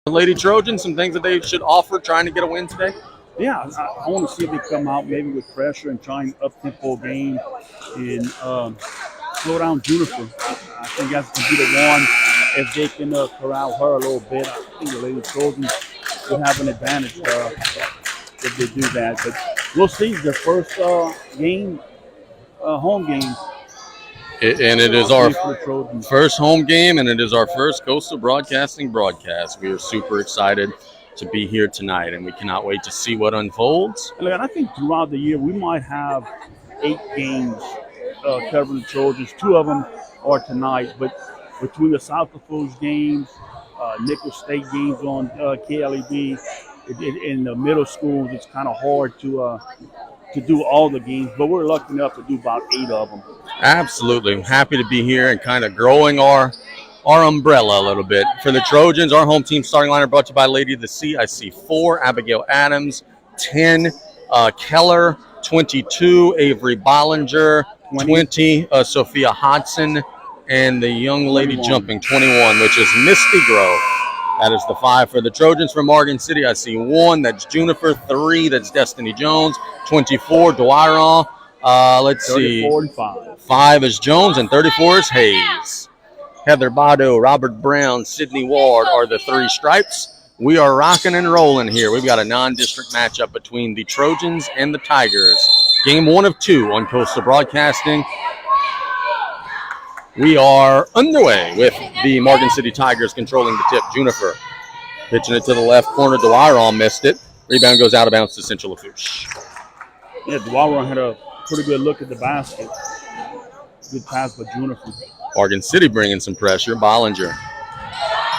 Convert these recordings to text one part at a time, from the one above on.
Lady Trojans, some things that they should offer trying to get a win today? Yeah, I want to see if they come out maybe with pressure and try and up-tempo game and slow down Juniper. I think that's going to be the one. If they can corral her a little bit, I think the Lady Trojans will have an advantage if they do that. But we'll see. The first game, home game. And it is our first home game, and it is our first Coastal Broadcasting broadcast. We are super excited to be here tonight, and we cannot wait to see what unfolds. And I think throughout the year we might have 8 games covering the Trojans. 2 of them are tonight, but between the South Lafourche games, Nickel State games on KLEB, in the middle schools, it's kind of hard to do all the games, but we're lucky enough to do about 8 of them. Absolutely. I'm happy to be here and kind of growing our umbrella a little bit. For the Trojans, our home team starting lineup brought to you by Lady of the Sea. I see 4, Abigail Adams, 10, Keller, 22, Avery Bollinger, 20, Sophia Hodson, and the young lady 21. jumping, 21, which is Misty Grove. That is the 5 for the Trojans. From Morgan City, I see 1, that's Juniper, 3, that's Destiny Jones, 24, Dwyron. Let's see, 34 and 5. 5 is Jones, and 34 is Hayes. Heather Bado, Robert Brown, Sydney Ward are the 3 stripes. We are rocking and rolling here. We've got a non-district matchup between the Trojans and the Tigers. Game 1 of 2 on Coastal Broadcasting. We are underway with the Morgan City Tigers controlling the tip. Juniper pitching it to the left corner. Dwyron missed it. Rebound goes out of bounds to Central Lafourche. Yeah, Dwyron had a pretty good look at the basket. Good pass by Juniper. Morgan City bringing some pressure. Bollinger.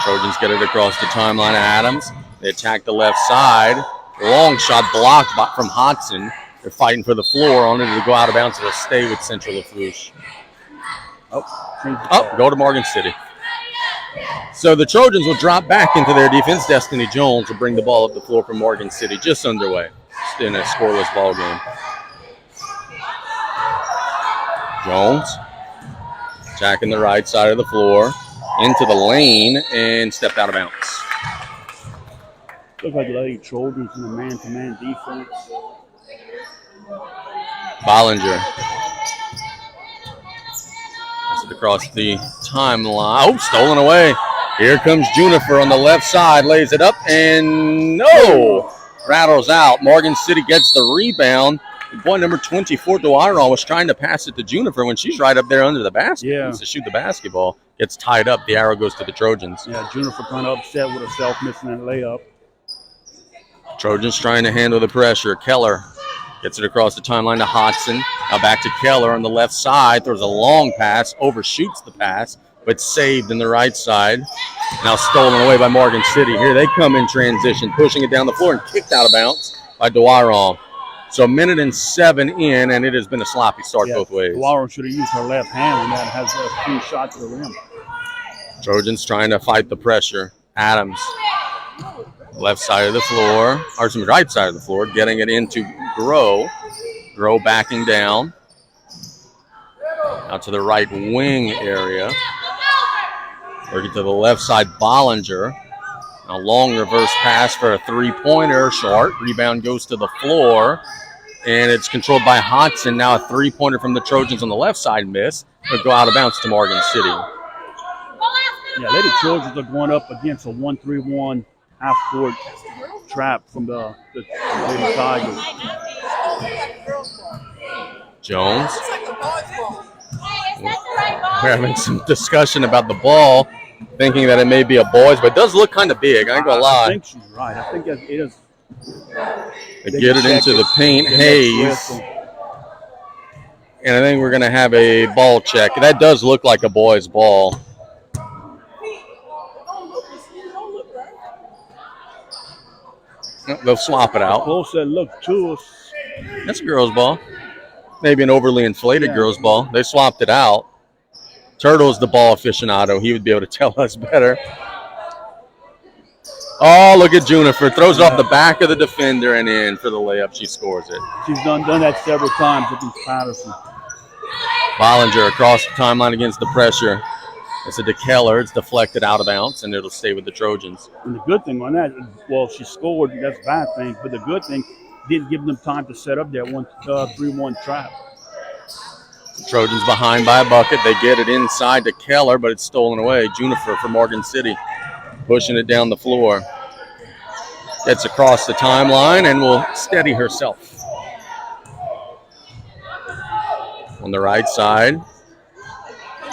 Trojans get it across the timeline of Adams. They attack the left side. Long shot blocked from Hodson. They're fighting for the floor on it to go out of bounds. It'll stay with Central Lafourche. Go to Morgan City. So the Trojans will drop back into their defense. Destiny Jones will bring the ball up the floor from Morgan City. Just underway in a scoreless ball game. Jones attacking the right side of the floor into the lane and stepped out of bounds. Looks like the Lady Trojans in a man-to-man defense. Bollinger. Across the timeline. Oh, stolen away. Here comes Juniper on the left side. Lays it up and no! Rattles out. Morgan City gets the rebound. Boy, number 24, Dwyron, was trying to pass it to Juniper when she's right up there under the basket. Yeah. Needs to shoot the basketball. Gets tied up. The arrow goes to the Trojans. Yeah, Juniper kind of upset with herself missing that layup. Trojans trying to handle the pressure. Keller gets it across the timeline to Hodson. Now back to Keller on the left side. Throws a long pass. Overshoots the pass, but saved in the right side. Now stolen away by Morgan City. Here they come in transition, pushing it down the floor and kicked out of bounds by Dwyron. So 1:07 in, and it has been a sloppy start both ways. Dwyron should have used her left hand, and that has a free shot to the rim. Trojans trying to fight the pressure. Adams, left side of the floor, or some right side of the floor, getting it into Grow. Grow backing down. Out to the right wing area. Working to the left side, Bollinger. A long reverse pass for a 3-pointer. Short. Rebound goes to the floor. And it's controlled by Hodson. Now a 3-pointer from the Trojans on the left side miss. It'll go out of bounds to Morgan City. Yeah, Lady Trojans are going up against a 1-3-1 half-court trap from the Lady Tigers. Jones. We're having some discussion about the ball, thinking that it may be a boy's, but it does look kind of big. I ain't gonna lie. I think she's right. I think it is. They get it into the paint. Hayes. And I think we're going to have a ball check. That does look like a boy's ball. They'll swap it out. Close that look to us. That's a girl's ball. Maybe an overly inflated girl's ball. They swapped it out. Turtle's the ball aficionado. He would be able to tell us better. Oh, look at Juniper. Throws it off the back of the defender and in for the layup. She scores it. She's done that several times with Patterson. Bollinger across the timeline against the pressure. It's a DeKeller. It's deflected out of bounds, and it'll stay with the Trojans. And the good thing on that, well, she scored. That's a bad thing. But the good thing, didn't give them time to set up that 3-1 trap. The Trojans behind by a bucket. They get it inside to Keller, but it's stolen away. Junifer for Morgan City, pushing it down the floor. Gets across the timeline and will steady herself. On the right side,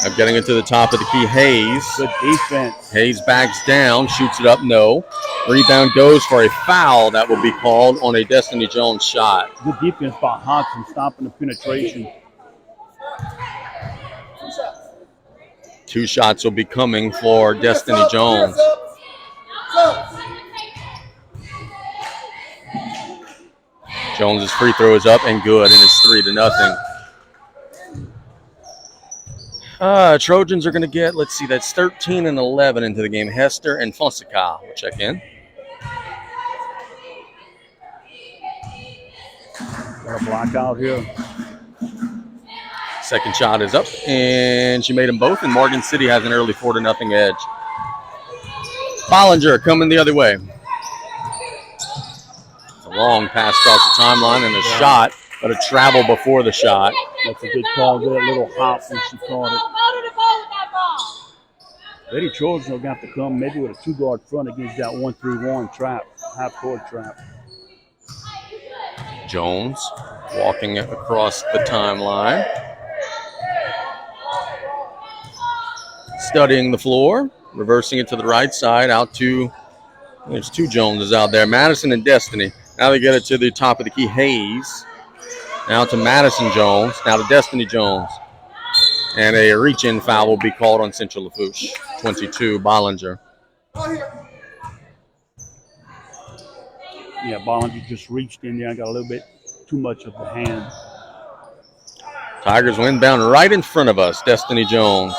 of getting it to the top of the key, Hayes. Good defense. Hayes backs down, shoots it up, no. Rebound goes for a foul that will be called on a Destiny Jones shot. Good defense by Hodson, stopping the penetration. 2 shots will be coming for Destiny Jones. Jones's free throw is up and good, and it's 3-0. Trojans are going to get, let's see, that's 13 and 11 into the game. Hester and Fonseca will check in. Got a block out here. Second shot is up, and she made them both, and Morgan City has an early 4-0 edge. Bollinger coming the other way. It's a long pass across the timeline and a shot, but a travel before the shot. That's a good call there, a little hop when she caught it. Lady Trojans will have to come maybe with a 2-guard front against that 1-3-1 trap, half-court trap. Jones walking across the timeline. Studying the floor, reversing it to the right side, out to, there's 2 Joneses out there, Madison and Destiny. Now they get it to the top of the key, Hayes. Now to Madison Jones, now to Destiny Jones. And a reach-in foul will be called on Central Lafourche. 22, Bollinger. Yeah, Bollinger just reached in there and got a little bit too much of the hand. Tigers will inbound right in front of us, Destiny Jones.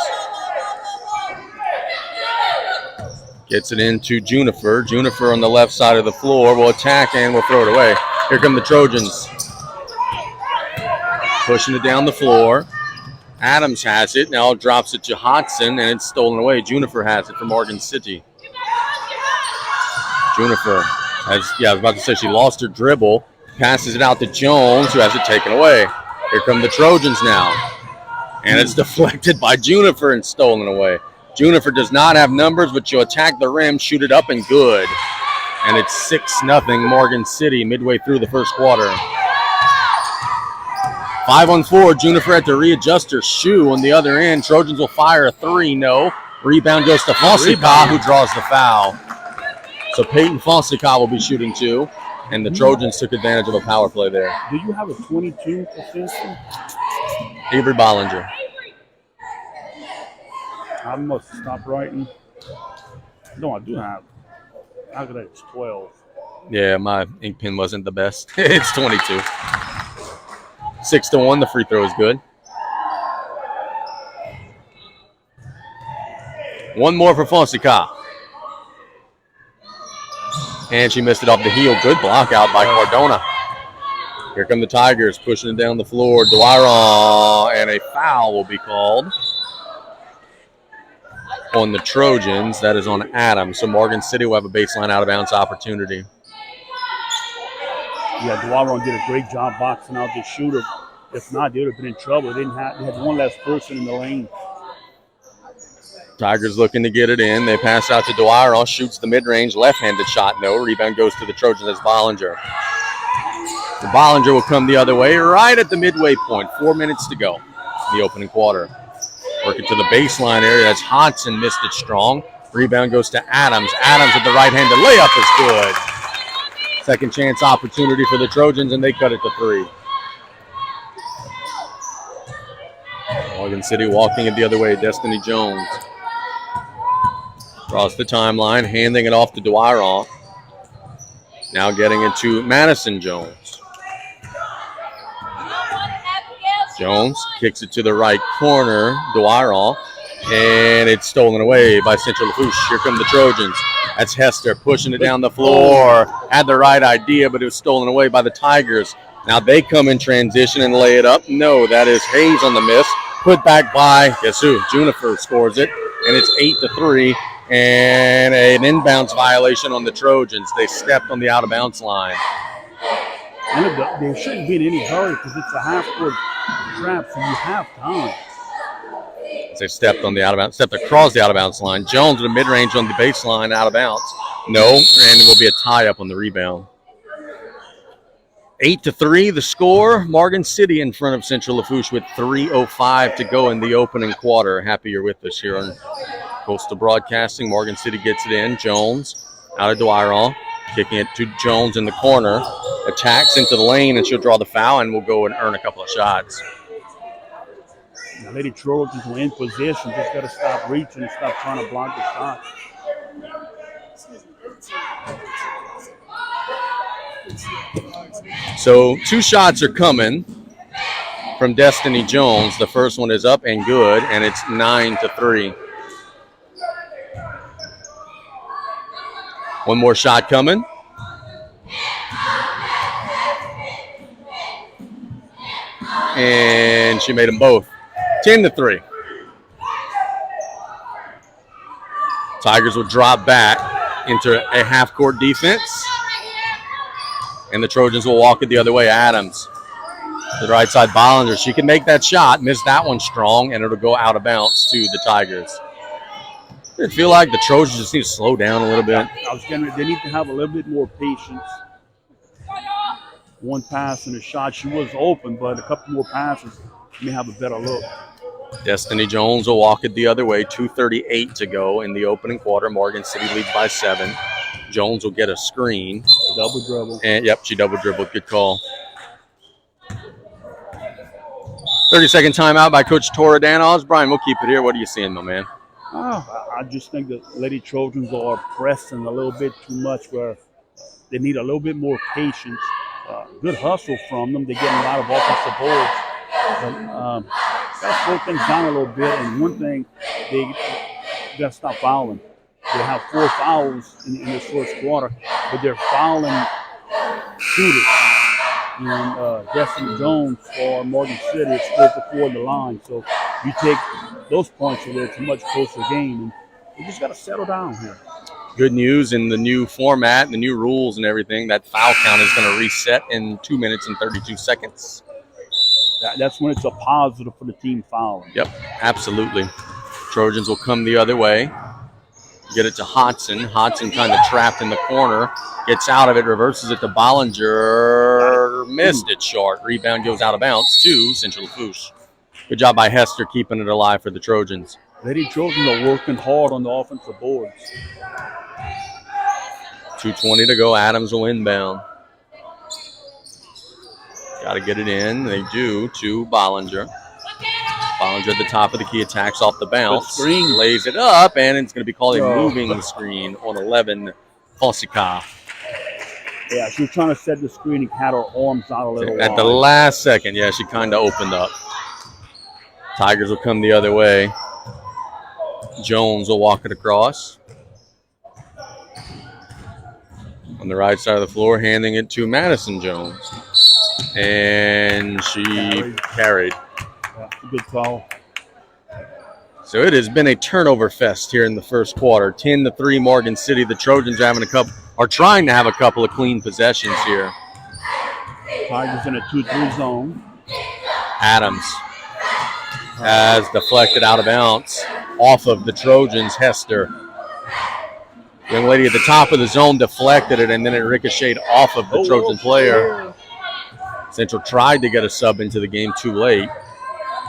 Gets it into Junifer. Junifer on the left side of the floor will attack and will throw it away. Here come the Trojans. Pushing it down the floor. Adams has it. Now drops it to Hodson, and it's stolen away. Junifer has it for Morgan City. Junifer has, I was about to say she lost her dribble. Passes it out to Jones, who has it taken away. Here come the Trojans now. And it's deflected by Junifer and stolen away. Junifer does not have numbers, but she'll attack the rim, shoot it up, and good. And it's 6-0 Morgan City midway through the first quarter. 5-on-4, Junifer had to readjust her shoe on the other end. Trojans will fire a 3, no. Rebound goes to Fonseca, who draws the foul. So Peyton Fonseca will be shooting 2, and the Trojans took advantage of a power play there. Do you have a 22 for Simpson? Avery Bollinger. I must stop writing. No, I do have. How could it's 12? Yeah, my ink pen wasn't the best. It's 22. 6-1, the free throw is good. One more for Fonseca. And she missed it off the heel. Good block out by Cardona. Here come the Tigers pushing it down the floor. Dwyer, and a foul will be called on the Trojans. That is on Adams. So Morgan City will have a baseline out-of-bounds opportunity. Yeah, Dwyer did a great job boxing out the shooter. If not, they would have been in trouble. They had one less person in the lane. Tigers looking to get it in. They pass out to Dwyer. Shoots the mid-range left-handed shot. No. Rebound goes to the Trojans as Bollinger. The Bollinger will come the other way right at the midway point. 4 minutes to go in the opening quarter. Working to the baseline area. That's Hodson, missed it strong. Rebound goes to Adams. Adams with the right-handed layup is good. Second chance opportunity for the Trojans, and they cut it to 3. Morgan City walking it the other way. Destiny Jones. Across the timeline, handing it off to Dwyer. Now getting it to Madison Jones. Jones kicks it to the right corner. Dwyer, and it's stolen away by Central Lafourche. Here come the Trojans. That's Hester pushing it down the floor. Had the right idea, but it was stolen away by the Tigers. Now they come in transition and lay it up. No, that is Hayes on the miss. Put back by, guess who? Junifer scores it. and it's 8-3. And an inbounds violation on the Trojans. They stepped on the out-of-bounds line. And there shouldn't be in any hurry because it's a half-court trap, so you have time. They stepped on the out-of-bounds, stepped across the out-of-bounds line. Jones with a mid-range on the baseline, out-of-bounds. No, and it will be a tie-up on the rebound. 8-3 the score. Morgan City in front of Central Lafourche with 3:05 to go in the opening quarter. Happy you're with us here on Coastal Broadcasting. Morgan City gets it in. Jones out of Dwyer, kicking it to Jones in the corner. Attacks into the lane, and she'll draw the foul, and we'll go and earn a couple of shots. Now, Lady Trojans were in position. Just got to stop reaching and stop trying to block the shot. So 2 shots are coming from Destiny Jones. The first one is up and good, and it's 9-3. One more shot coming. And she made them both. 10-3. Tigers will drop back into a half-court defense. And the Trojans will walk it the other way. Adams to the right side. Bollinger. She can make that shot. Missed that one strong, and it'll go out of bounds to the Tigers. I feel like the Trojans just need to slow down a little bit. They need to have a little bit more patience. One pass and a shot. She was open, but a couple more passes may have a better look. Destiny Jones will walk it the other way. 2:38 to go in the opening quarter. Morgan City leads by 7. Jones will get a screen. Double dribble. And yep, she double dribbled. Good call. 30-second timeout by Coach Toledano's. Brian, we'll keep it here. What are you seeing, my man? I just think that Lady Trojans are pressing a little bit too much where they need a little bit more patience. Good hustle from them. They're getting a lot of offensive boards. But got to slow things down a little bit. And one thing, they got to stop fouling. They have 4 fouls in this first quarter, but they're fouling shooters. And Destiny Jones for Morgan City is 4-for-4 in the line. So you take those points away, it's a much closer game. And we just got to settle down here. Good news in the new format, the new rules and everything, that foul count is going to reset in 2 minutes and 32 seconds. That's when it's a positive for the team fouling. Yep, absolutely. Trojans will come the other way. Get it to Hodson. Hodson kind of trapped in the corner. Gets out of it, reverses it to Bollinger. Missed it short. Rebound goes out of bounds to Central Lafourche. Good job by Hester keeping it alive for the Trojans. Lady Trojans are working hard on the offensive boards. 2:20 to go. Adams will inbound. Got to get it in. They do to Bollinger. Bollinger at the top of the key, attacks off the bounce. Lays it up, and it's going to be called a moving screen on 11, Fonseca. Yeah, she was trying to set the screen and had her arms out a little At the last second, yeah, she kind of opened up. Tigers will come the other way. Jones will walk it across. On the right side of the floor, handing it to Madison Jones. And she carried. Yeah, good call. So it has been a turnover fest here in the first quarter. 10-3 Morgan City. The Trojans are trying to have a couple of clean possessions here. Tigers in a 2-3 zone. Adams has deflected out of bounds off of the Trojans. Hester. Young lady at the top of the zone deflected it, and then it ricocheted off of the Trojan player. Central tried to get a sub into the game too late.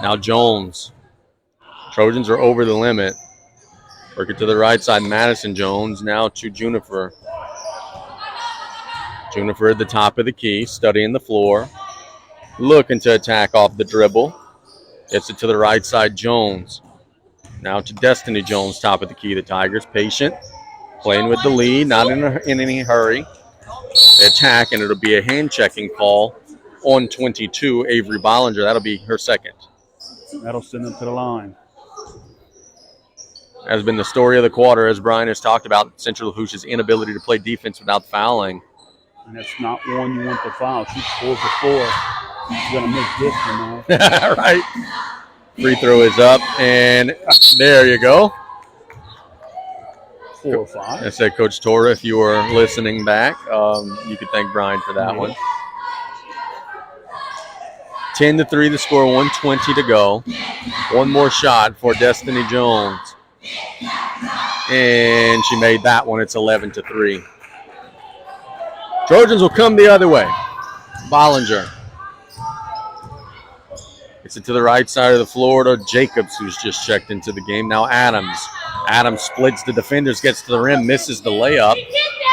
Now Jones. Trojans are over the limit. Work it to the right side. Madison Jones now to Junifer. Junifer at the top of the key, studying the floor. Looking to attack off the dribble. Gets it to the right side. Jones. Now to Destiny Jones, top of the key. The Tigers patient. Playing with the lead, not in any hurry. They attack, and it'll be a hand-checking call on 22, Avery Bollinger. That'll be her second. That'll send them to the line. Has been the story of the quarter, as Brian has talked about, Central Lafourche's inability to play defense without fouling. And that's not one you want to foul. She's 4-for-4. She's going to make this one now. Right. Free throw is up, and there you go. 4 or 5. I said, Coach Torra, if you were listening back, you could thank Brian for that one. 10-3 the score, 1:20 to go. One more shot for Destiny Jones. And she made that one. It's 11-3. Trojans will come the other way. Bollinger. Gets it to the right side of the floor to Jacobs, who's just checked into the game. Now Adams. Adams splits the defenders, gets to the rim, misses the layup,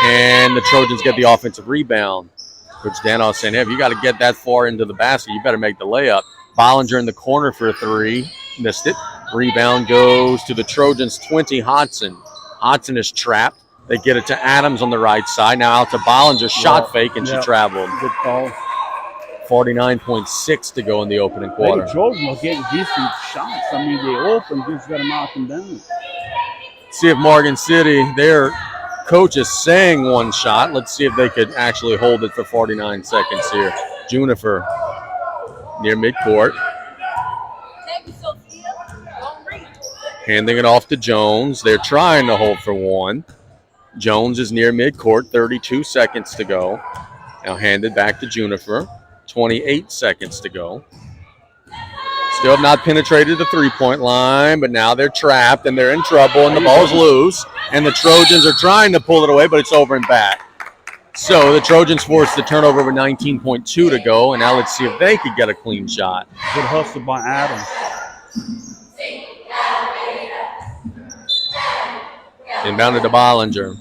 and the Trojans get the offensive rebound. Coach Danoff saying, hey, if you got to get that far into the basket, you better make the layup. Bollinger in the corner for a 3. Missed it. Rebound goes to the Trojans' 20, Hodson. Hodson is trapped. They get it to Adams on the right side. Now out to Bollinger, shot fake, and she traveled. Good call. 49.6 to go in the opening quarter. Lady Trojans are getting decent shots. I mean, they open, just got to knock them down. See if Morgan City, their coach is saying one shot. Let's see if they could actually hold it for 49 seconds here. Junifer near midcourt. Handing it off to Jones. They're trying to hold for one. Jones is near midcourt, 32 seconds to go. Now handed back to Junifer, 28 seconds to go. Still have not penetrated the three-point line, but now they're trapped and they're in trouble and the ball's loose. And the Trojans are trying to pull it away, but it's over and back. So the Trojans forced the turnover with 19.2 to go, and now let's see if they could get a clean shot. Good hustle by Adams. Inbounded to Bollinger.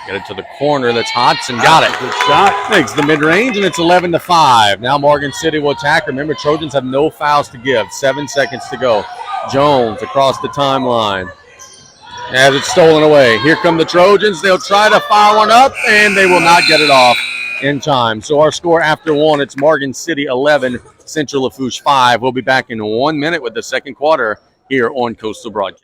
Get it to the corner. That's Hodson. Got it. Good shot. Makes the mid-range, and it's 11-5. Now Morgan City will attack. Remember, Trojans have no fouls to give. 7 seconds to go. Jones across the timeline. As it's stolen away. Here come the Trojans. They'll try to fire one up, and they will not get it off in time. So our score after one, it's Morgan City 11, Central Lafourche 5. We'll be back in 1 minute with the second quarter here on Coastal Broadcast.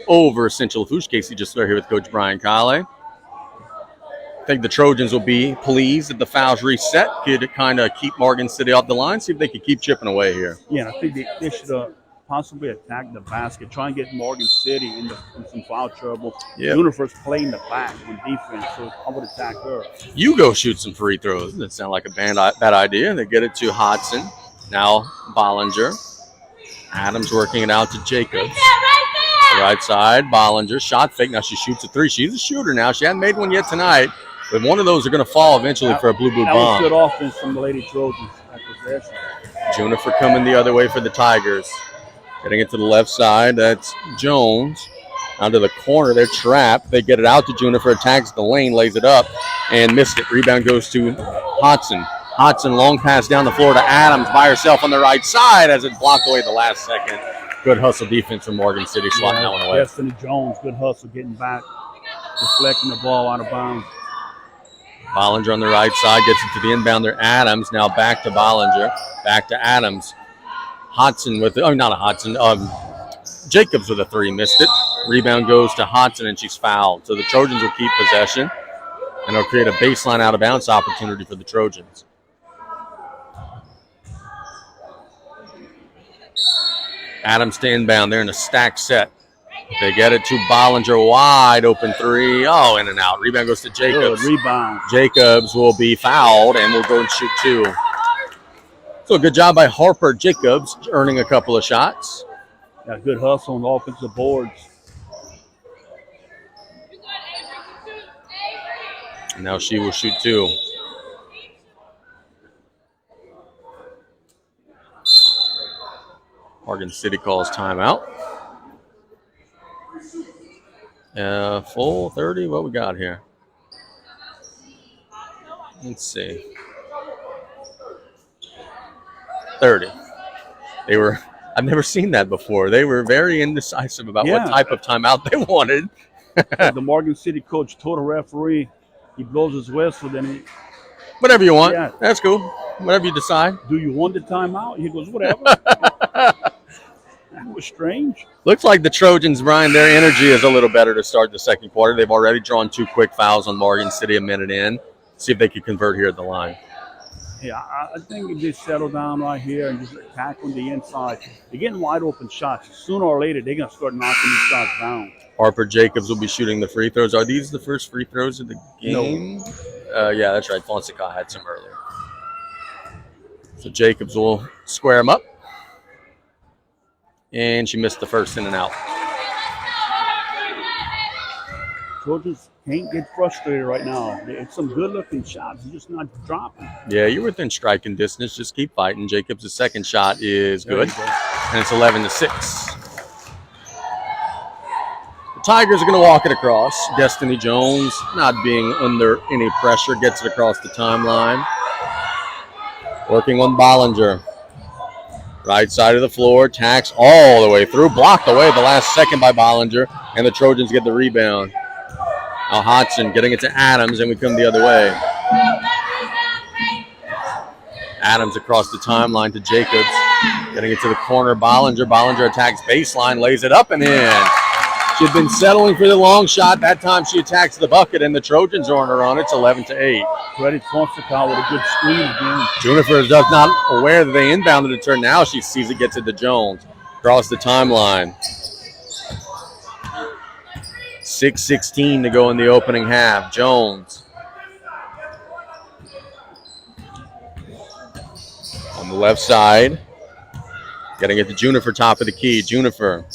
Over Central Lafourche. Casey just here with Coach Brian Colley. I think the Trojans will be pleased that the fouls reset. Could kind of keep Morgan City off the line, see if they could keep chipping away here. Yeah, I think they should possibly attack the basket, try and get Morgan City in some foul trouble. Yep. Junifer's playing the back on defense, so I would attack her. You go shoot some free throws. That sounds like a bad idea. They get it to Hodson. Now Bollinger. Adams working it out to Jacobs. The right side, Bollinger, shot fake. Now she shoots a 3. She's a shooter now. She hasn't made one yet tonight, but one of those are going to fall eventually for a blue bomb. That was good offense from the Lady Trojans at possession. Junifer coming the other way for the Tigers. Getting it to the left side, that's Jones. Onto the corner, they're trapped. They get it out to Junifer, attacks the lane, lays it up, and missed it. Rebound goes to Hodson. Hodson, long pass down the floor to Adams by herself on the right side as it blocked away the last second. Good hustle defense from Morgan City, slotting that one away. Destiny Jones, good hustle, getting back, deflecting the ball out of bounds. Bollinger on the right side gets it to the inbounder, Adams. Now back to Bollinger, back to Adams. Hodson with, not a Hodson, Jacobs with a 3, missed it. Rebound goes to Hodson, and she's fouled. So the Trojans will keep possession, and it'll create a baseline out of bounds opportunity for the Trojans. Adams to inbound. They're in a stack set. They get it to Bollinger, wide open three. Oh, in and out. Rebound goes to Jacobs. Good rebound. Jacobs will be fouled and will go and shoot 2. So good job by Harper Jacobs, earning a couple of shots. Got good hustle on the offensive boards. And now she will shoot 2. Morgan City calls timeout. Full 30. What we got here? Let's see. 30. I've never seen that before. They were very indecisive about what type of timeout they wanted. The Morgan City coach told the referee, he blows his whistle, then he... Whatever you want. Yeah. That's cool. Whatever you decide. Do you want the timeout? He goes, whatever. That was strange. Looks like the Trojans, Brian, their energy is a little better to start the second quarter. They've already drawn 2 quick fouls on Morgan City a minute in. See if they can convert here at the line. Yeah, I think if they settle down right here and just attack on the inside, they're getting wide open shots. Sooner or later, they're going to start knocking these shots down. Harper Jacobs will be shooting the free throws. Are these the first free throws of the game? No. Yeah, that's right. Fonseca had some earlier. So Jacobs will square him up. And she missed the first in and out. Trojans can't get frustrated right now. It's some good-looking shots. They're just not dropping. Yeah, you're within striking distance. Just keep fighting. Jacobs' second shot is good. And it's 11-6. The Tigers are going to walk it across. Destiny Jones, not being under any pressure, gets it across the timeline. Working on Bollinger. Right side of the floor, tacks all the way through. Blocked away the last second by Bollinger. And the Trojans get the rebound. Now Hodgson getting it to Adams, and we come the other way. Adams across the timeline to Jacobs. Getting it to the corner, Bollinger. Bollinger attacks baseline, lays it up and in. She'd been settling for the long shot. That time she attacks the bucket, and the Trojans are on her own. It's 11-8. Credit Fonseca with a good screen again. Juniper is just not aware that they inbounded it to her. Now she sees it, gets it to Jones. Across the timeline. 6:16 to go in the opening half. Jones. On the left side. Getting it to Juniper, top of the key. Juniper.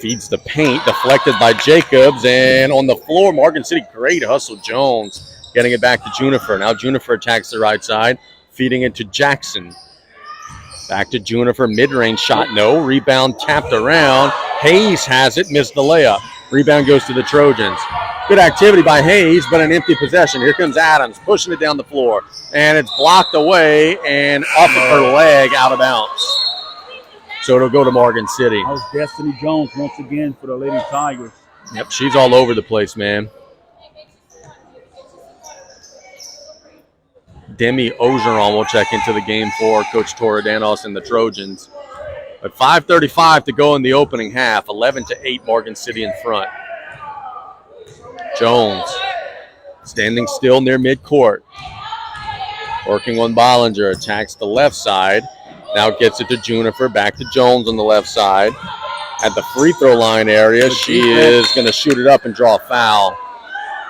Feeds the paint, deflected by Jacobs, and on the floor, Morgan City, great hustle, Jones, getting it back to Juniper. Now Juniper attacks the right side, feeding it to Jackson. Back to Juniper, mid-range shot, no. Rebound tapped around. Hayes has it, missed the layup. Rebound goes to the Trojans. Good activity by Hayes, but an empty possession. Here comes Adams, pushing it down the floor, and it's blocked away and off of her leg, out of bounds. So it'll go to Morgan City. That was Destiny Jones once again for the Lady Tigers. Yep, she's all over the place, man. Demi Ogeron will check into the game for Coach Torredanos and the Trojans. But 5:35 to go in the opening half. 11-8, Morgan City in front. Jones standing still near midcourt. Working on Bollinger, attacks the left side. Now gets it to Juniper, back to Jones on the left side. At the free throw line area, she is going to shoot it up and draw a foul.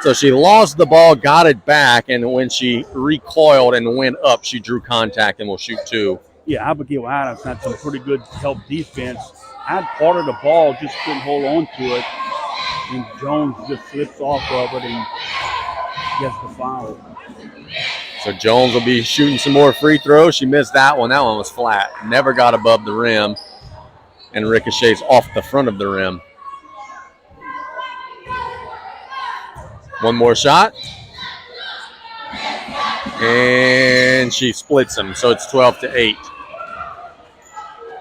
So she lost the ball, got it back, and when she recoiled and went up, she drew contact and will shoot 2. Yeah, Abigail Adams had some pretty good help defense. Had part of the ball, just couldn't hold on to it. And Jones just slips off of it and gets the foul. So Jones will be shooting some more free throws. She missed that one. That one was flat. Never got above the rim. And ricochets off the front of the rim. One more shot. And she splits them. So it's 12-8.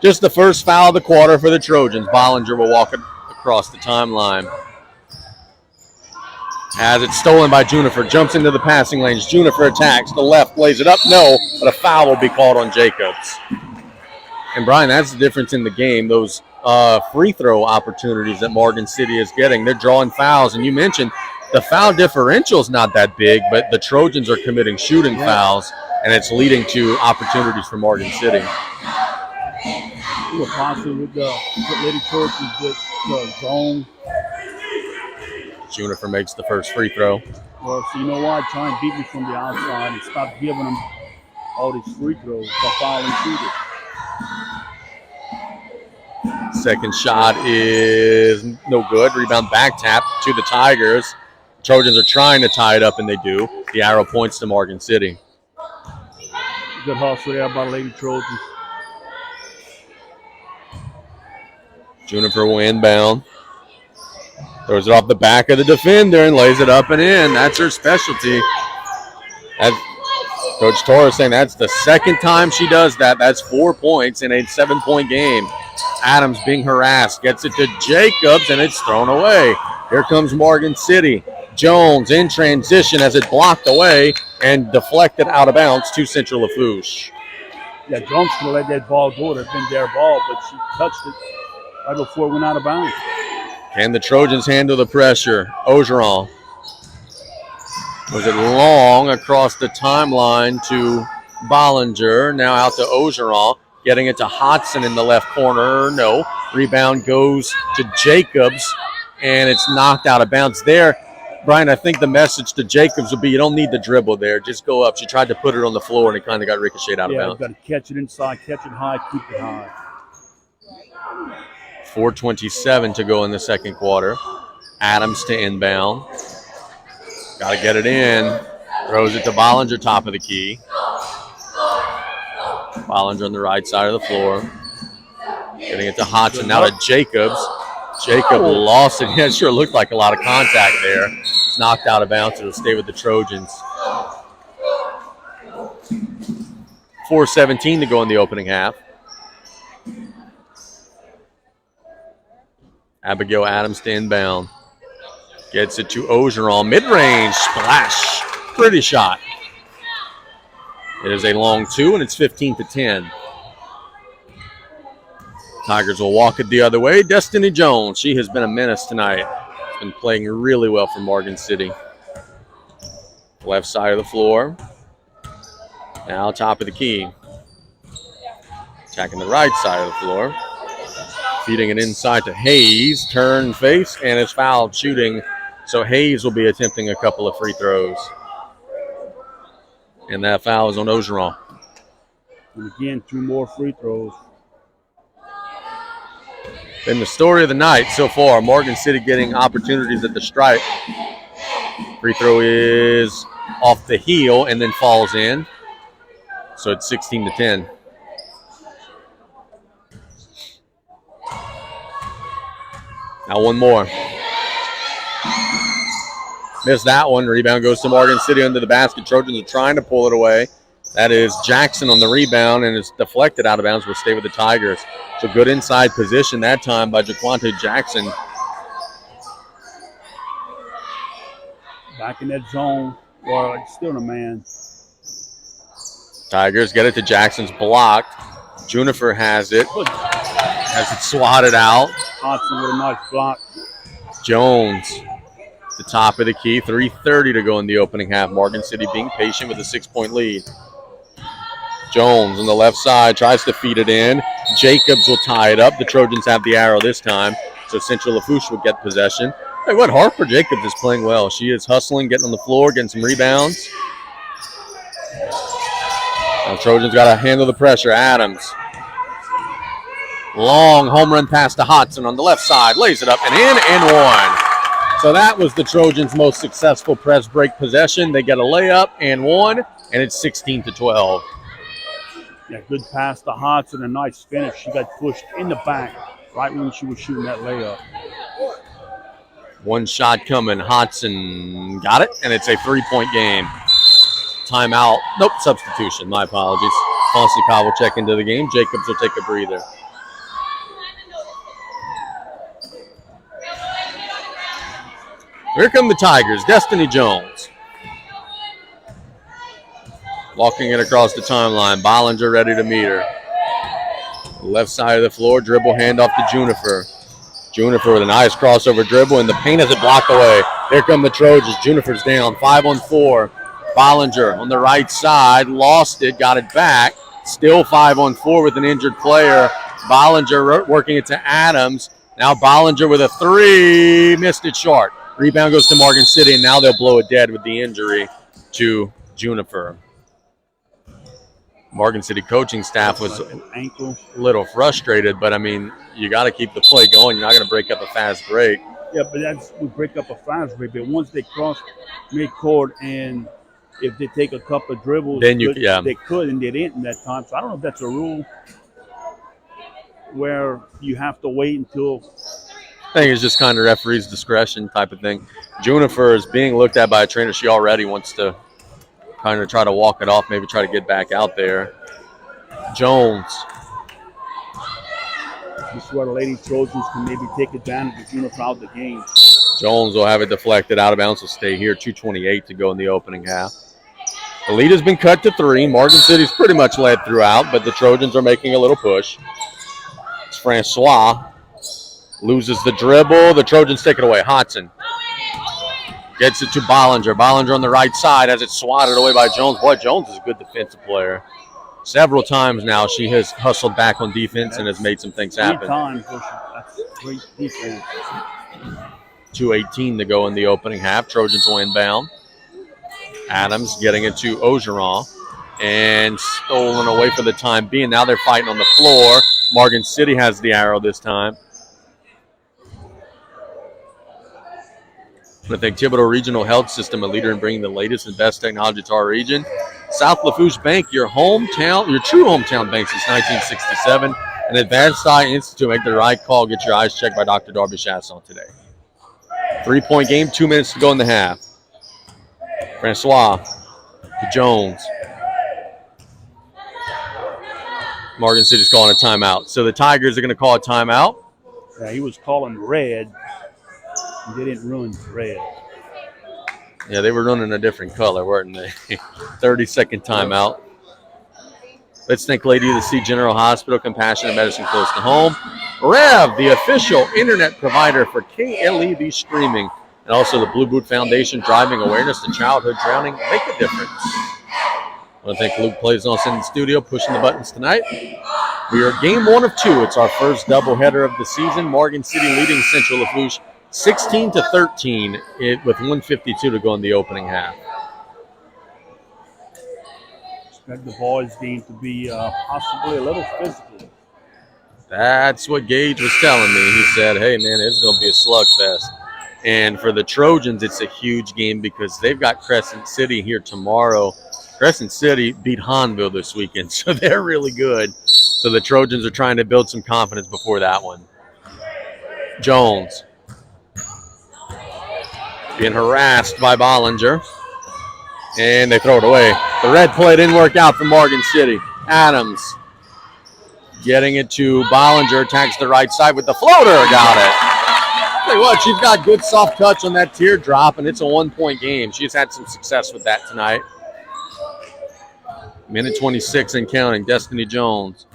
Just the first foul of the quarter for the Trojans. Bollinger will walk it across the timeline. As it's stolen by Juniper, jumps into the passing lanes. Juniper attacks the left, lays it up. No, but a foul will be called on Jacobs. And, Brian, that's the difference in the game. Those free throw opportunities that Morgan City is getting. They're drawing fouls. And you mentioned the foul differential is not that big, but the Trojans are committing shooting fouls, and it's leading to opportunities for Morgan City. Do a possibly with the Lady Trojans with the zone. Juniper makes the first free throw. Well, so you know what? Try and beat me from the outside and stop giving them all these free throws by fouling shooters. Second shot is no good. Rebound back tap to the Tigers. Trojans are trying to tie it up, and they do. The arrow points to Morgan City. Good hustle there by Lady Trojans. Juniper will inbound. Throws it off the back of the defender and lays it up and in. That's her specialty. Coach Torres saying that's the second time she does that. That's 4 points in a 7-point game. Adams being harassed. Gets it to Jacobs, and it's thrown away. Here comes Morgan City. Jones in transition as it blocked away and deflected out of bounds to Central Lafourche. Yeah, Jones could have let that ball go. It would have been their ball, but she touched it right before it went out of bounds. Can the Trojans handle the pressure? Ogeron. Was it long across the timeline to Bollinger. Now out to Ogeron. Getting it to Hodson in the left corner. No. Rebound goes to Jacobs, and it's knocked out of bounds there. Brian, I think the message to Jacobs would be you don't need the dribble there. Just go up. She tried to put it on the floor, and it kind of got ricocheted out of bounds. Yeah, got to catch it inside, catch it high, keep it high. 4:27 to go in the second quarter. Adams to inbound. Got to get it in. Throws it to Bollinger, top of the key. Bollinger on the right side of the floor. Getting it to Hodson, now to Jacobs. Jacob lost it. Yeah, it sure looked like a lot of contact there. It's knocked out of bounds. It'll stay with the Trojans. 4:17 to go in the opening half. Abigail Adams to inbound. Gets it to Ogeron. Mid-range. Splash. Pretty shot. It is a long two, and it's 15-10. Tigers will walk it the other way. Destiny Jones. She has been a menace tonight. She's been playing really well for Morgan City. Left side of the floor. Now top of the key. Attacking the right side of the floor. Feeding it inside to Hayes. Turn face, and it's fouled shooting. So Hayes will be attempting a couple of free throws. And that foul is on Ogeron. And again, 2 more free throws. Been the story of the night so far. Morgan City getting opportunities at the stripe. Free throw is off the heel and then falls in. So it's 16-10. Now one more. Missed that one. Rebound goes to Morgan City under the basket. Trojans are trying to pull it away. That is Jackson on the rebound, and it's deflected out of bounds. Will stay with the Tigers. So good inside position that time by Jaquante Jackson. Back in that zone. Well, it's still a man. Tigers get it to Jackson's blocked. Juniper has it. Has it swatted out. Hodson with a nice block. Jones, the top of the key. 3:30 to go in the opening half. Morgan City being patient with a 6-point lead. Jones on the left side tries to feed it in. Jacobs will tie it up. The Trojans have the arrow this time, so Central Lafourche will get possession. Hey, what? Harper Jacobs is playing well. She is hustling, getting on the floor, getting some rebounds. Now Trojans got to handle the pressure. Adams. Long home run pass to Hodson on the left side. Lays it up and in and one. So that was the Trojans' most successful press break possession. They get a layup and one, and it's 16-12. Yeah, good pass to Hodson, a nice finish. She got pushed in the back right when she was shooting that layup. One shot coming. Hodson got it, and it's a 3-point game. Timeout. Nope, substitution. My apologies. Fonseca will check into the game. Jacobs will take a breather. Here come the Tigers. Destiny Jones. Walking it across the timeline. Bollinger ready to meet her. Left side of the floor. Dribble handoff to Juniper. Juniper with a nice crossover dribble, and the paint has it blocked away. Here come the Trojans. Juniper's down. 5-on-4. Bollinger on the right side. Lost it. Got it back. Still 5-on-4 with an injured player. Bollinger working it to Adams. Now Bollinger with a three. Missed it short. Rebound goes to Morgan City, and now they'll blow it dead with the injury to Juniper. Morgan City coaching staff was a little frustrated, but, I mean, you got to keep the play going. You're not going to break up a fast break. Yeah, but we break up a fast break. But once they cross midcourt, and if they take a couple of dribbles, then they could, and they didn't that time. So I don't know if that's a rule where you have to wait until. I think it's just kind of referee's discretion type of thing. Juniper is being looked at by a trainer. She already wants to kind of try to walk it off, maybe try to get back out there. Jones. This is where the Lady Trojans can maybe take advantage of Juniper out the game. Jones will have it deflected out of bounds. Will stay here. 2:28 to go in the opening half. The lead has been cut to 3. Morgan City's pretty much led throughout, but the Trojans are making a little push. It's Francois. Loses the dribble. The Trojans take it away. Hodson gets it to Bollinger. Bollinger on the right side has it swatted away by Jones. Boy, Jones is a good defensive player. Several times now she has hustled back on defense and has made some things happen. 3 times. That's great defense. 2:18 to go in the opening half. Trojans will inbound. Adams getting it to Ogeron and stolen away for the time being. Now they're fighting on the floor. Morgan City has the arrow this time. With the Thibodeau Regional Health System, a leader in bringing the latest and best technology to our region. South Lafourche Bank, your true hometown bank since 1967. An Advanced Eye Institute. Make the right call. Get your eyes checked by Dr. Darby Chasson today. 3-point game, 2 minutes to go in the half. Francois to Jones. Morgan City's calling a timeout. So the Tigers are going to call a timeout. Yeah, he was calling red. They didn't run red. Yeah, they were running a different color, weren't they? 30-second timeout. Let's thank Lady of the Sea General Hospital, compassionate medicine close to home. Rev, the official internet provider for KLEB streaming, and also the Blue Boot Foundation, driving awareness to childhood drowning. Make a difference. I want to thank Luke Plaisance in the studio, pushing the buttons tonight. We are game 1 of 2. It's our first doubleheader of the season. Morgan City leading Central Lafourche 16-13 with 1:52 to go in the opening half. Expect the boys' game to be possibly a little physical. That's what Gage was telling me. He said, hey, man, it's going to be a slugfest. And for the Trojans, it's a huge game because they've got Crescent City here tomorrow. Crescent City beat Hanville this weekend, so they're really good. So the Trojans are trying to build some confidence before that one. Jones. Being harassed by Bollinger. And they throw it away. The red play didn't work out for Morgan City. Adams getting it to Bollinger. Attacks the right side with the floater. Got it. Tell you what, she's got good soft touch on that teardrop, and it's a 1-point game. She's had some success with that tonight. Minute 26 and counting. Destiny Jones.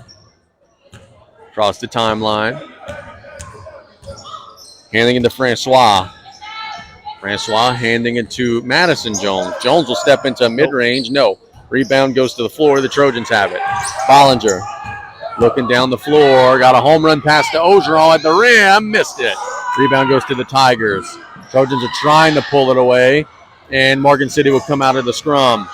Across the timeline. Handing it to Francois. Francois handing it to Madison Jones. Jones will step into mid-range. No. Rebound goes to the floor. The Trojans have it. Bollinger looking down the floor. Got a home run pass to Ogeron at the rim. Missed it. Rebound goes to the Tigers. Trojans are trying to pull it away. And Morgan City will come out of the scrum.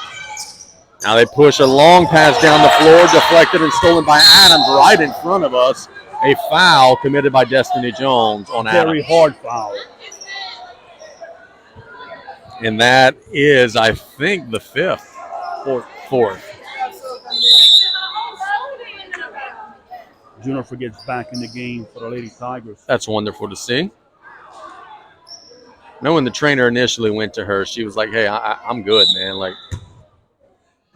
Now they push a long pass down the floor. Deflected and stolen by Adams right in front of us. A foul committed by Destiny Jones on Adams. Very hard foul. And that is, I think, the 5th. Fourth. Juniper gets back in the game for the Lady Tigers. That's wonderful to see. Now, when the trainer initially went to her, she was like, hey, I'm good, man. Like,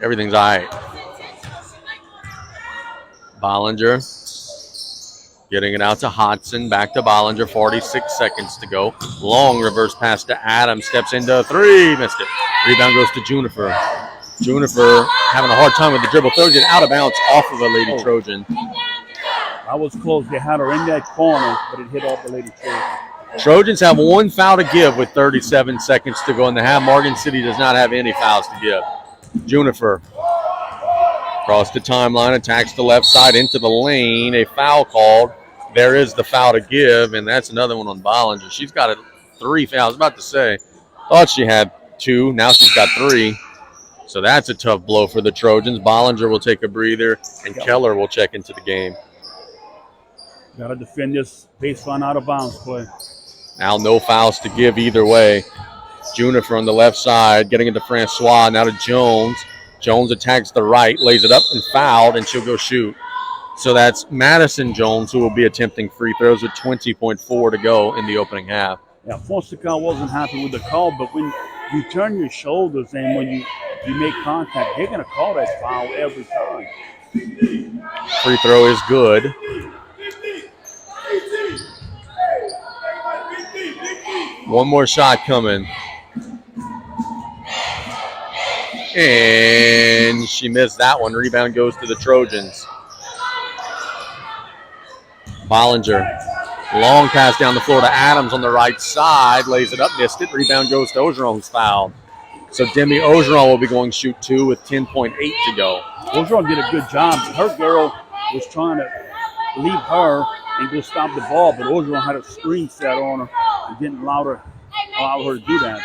everything's all right. Bollinger getting it out to Hodson. Back to Bollinger. 46 seconds to go. Long reverse pass to Adams. Steps into a 3. Missed it. Rebound goes to Juniper. Juniper having a hard time with the dribble. Throws it out of bounds off of a Lady Trojan. That was close. They had her in that corner, but it hit off the Lady Trojan. Trojans have 1 foul to give with 37 seconds to go in the half. Morgan City does not have any fouls to give. Juniper Across the timeline, attacks the left side into the lane. A foul called. There is the foul to give, and that's another one on Bollinger. She's got 3 fouls. I was about to say, thought she had 2. Now she's got 3. So that's a tough blow for the Trojans. Bollinger will take a breather, and Keller will check into the game. Got to defend this baseline out of bounds play. Now no fouls to give either way. Juniper on the left side, getting into Francois. Now to Jones. Jones attacks the right, lays it up and fouled, and she'll go shoot. So that's Madison Jones who will be attempting free throws with 20.4 to go in the opening half. Yeah, Fonseca wasn't happy with the call, but when you turn your shoulders and when you make contact, they're going to call that foul every time. Free throw is good. One more shot coming. And she missed that one. Rebound goes to the Trojans. Bollinger. Long pass down the floor to Adams on the right side. Lays it up, missed it. Rebound goes to Ogeron, who's fouled. So Demi Ogeron will be going shoot 2 with 10.8 to go. Ogeron did a good job. Her girl was trying to leave her and go stop the ball, but Ogeron had a screen set on her and didn't allow her to do that.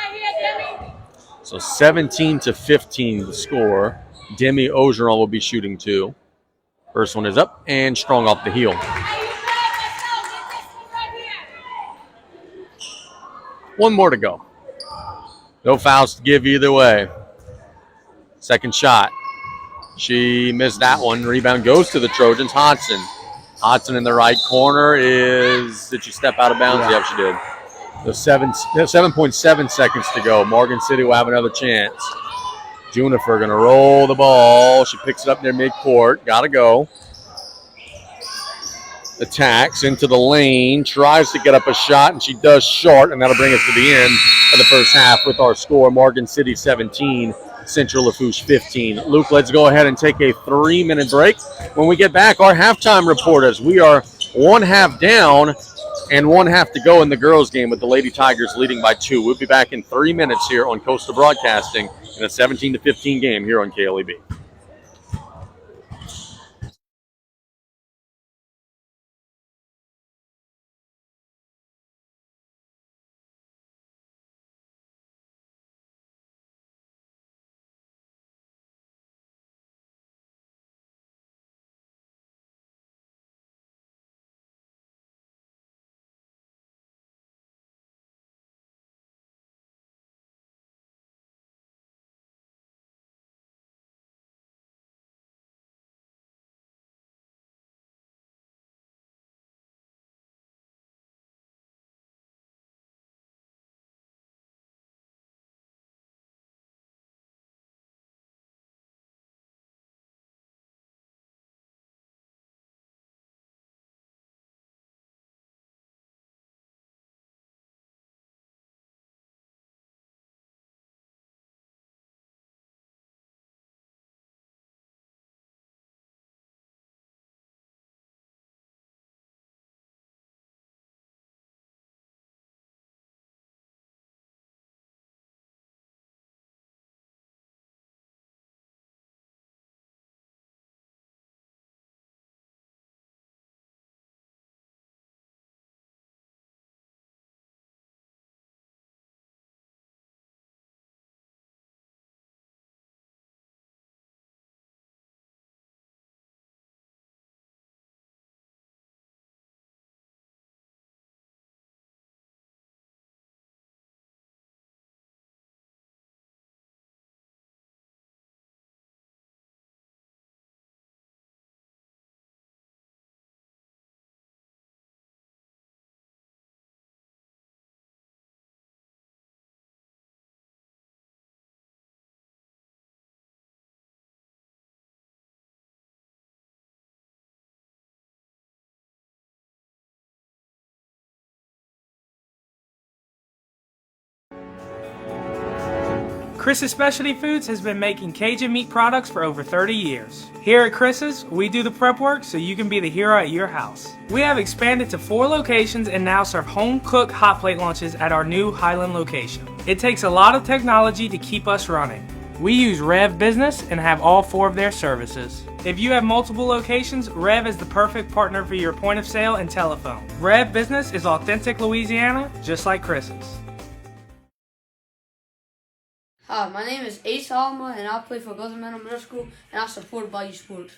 So 17-15 the score. Demi Ogeron will be shooting 2. First one is up and strong off the heel. One more to go. No fouls to give either way. Second shot. She missed that one. Rebound goes to the Trojans. Hodson. Hodson in the right corner is... Did she step out of bounds? Yeah, she did. The 7.7 seconds to go. Morgan City will have another chance. Juniper going to roll the ball. She picks it up near midcourt. Got to go. Attacks into the lane. Tries to get up a shot, and she does short, and that'll bring us to the end of the first half with our score. Morgan City 17, Central Lafourche 15. Luke, let's go ahead and take a 3-minute break. When we get back, our halftime report as we are 1 half down and 1 half to go in the girls' game with the Lady Tigers leading by 2. We'll be back in 3 minutes here on Coastal Broadcasting in a 17-15 game here on KLEB. Chris's Specialty Foods has been making Cajun meat products for over 30 years. Here at Chris's, we do the prep work so you can be the hero at your house. We have expanded to 4 locations and now serve home-cooked hot plate lunches at our new Highland location. It takes a lot of technology to keep us running. We use Rev Business and have all 4 of their services. If you have multiple locations, Rev is the perfect partner for your point of sale and telephone. Rev Business is authentic Louisiana, just like Chris's. Hi, my name is Ace Alma, and I play for Governmental Middle School, and I support Bayou Sports.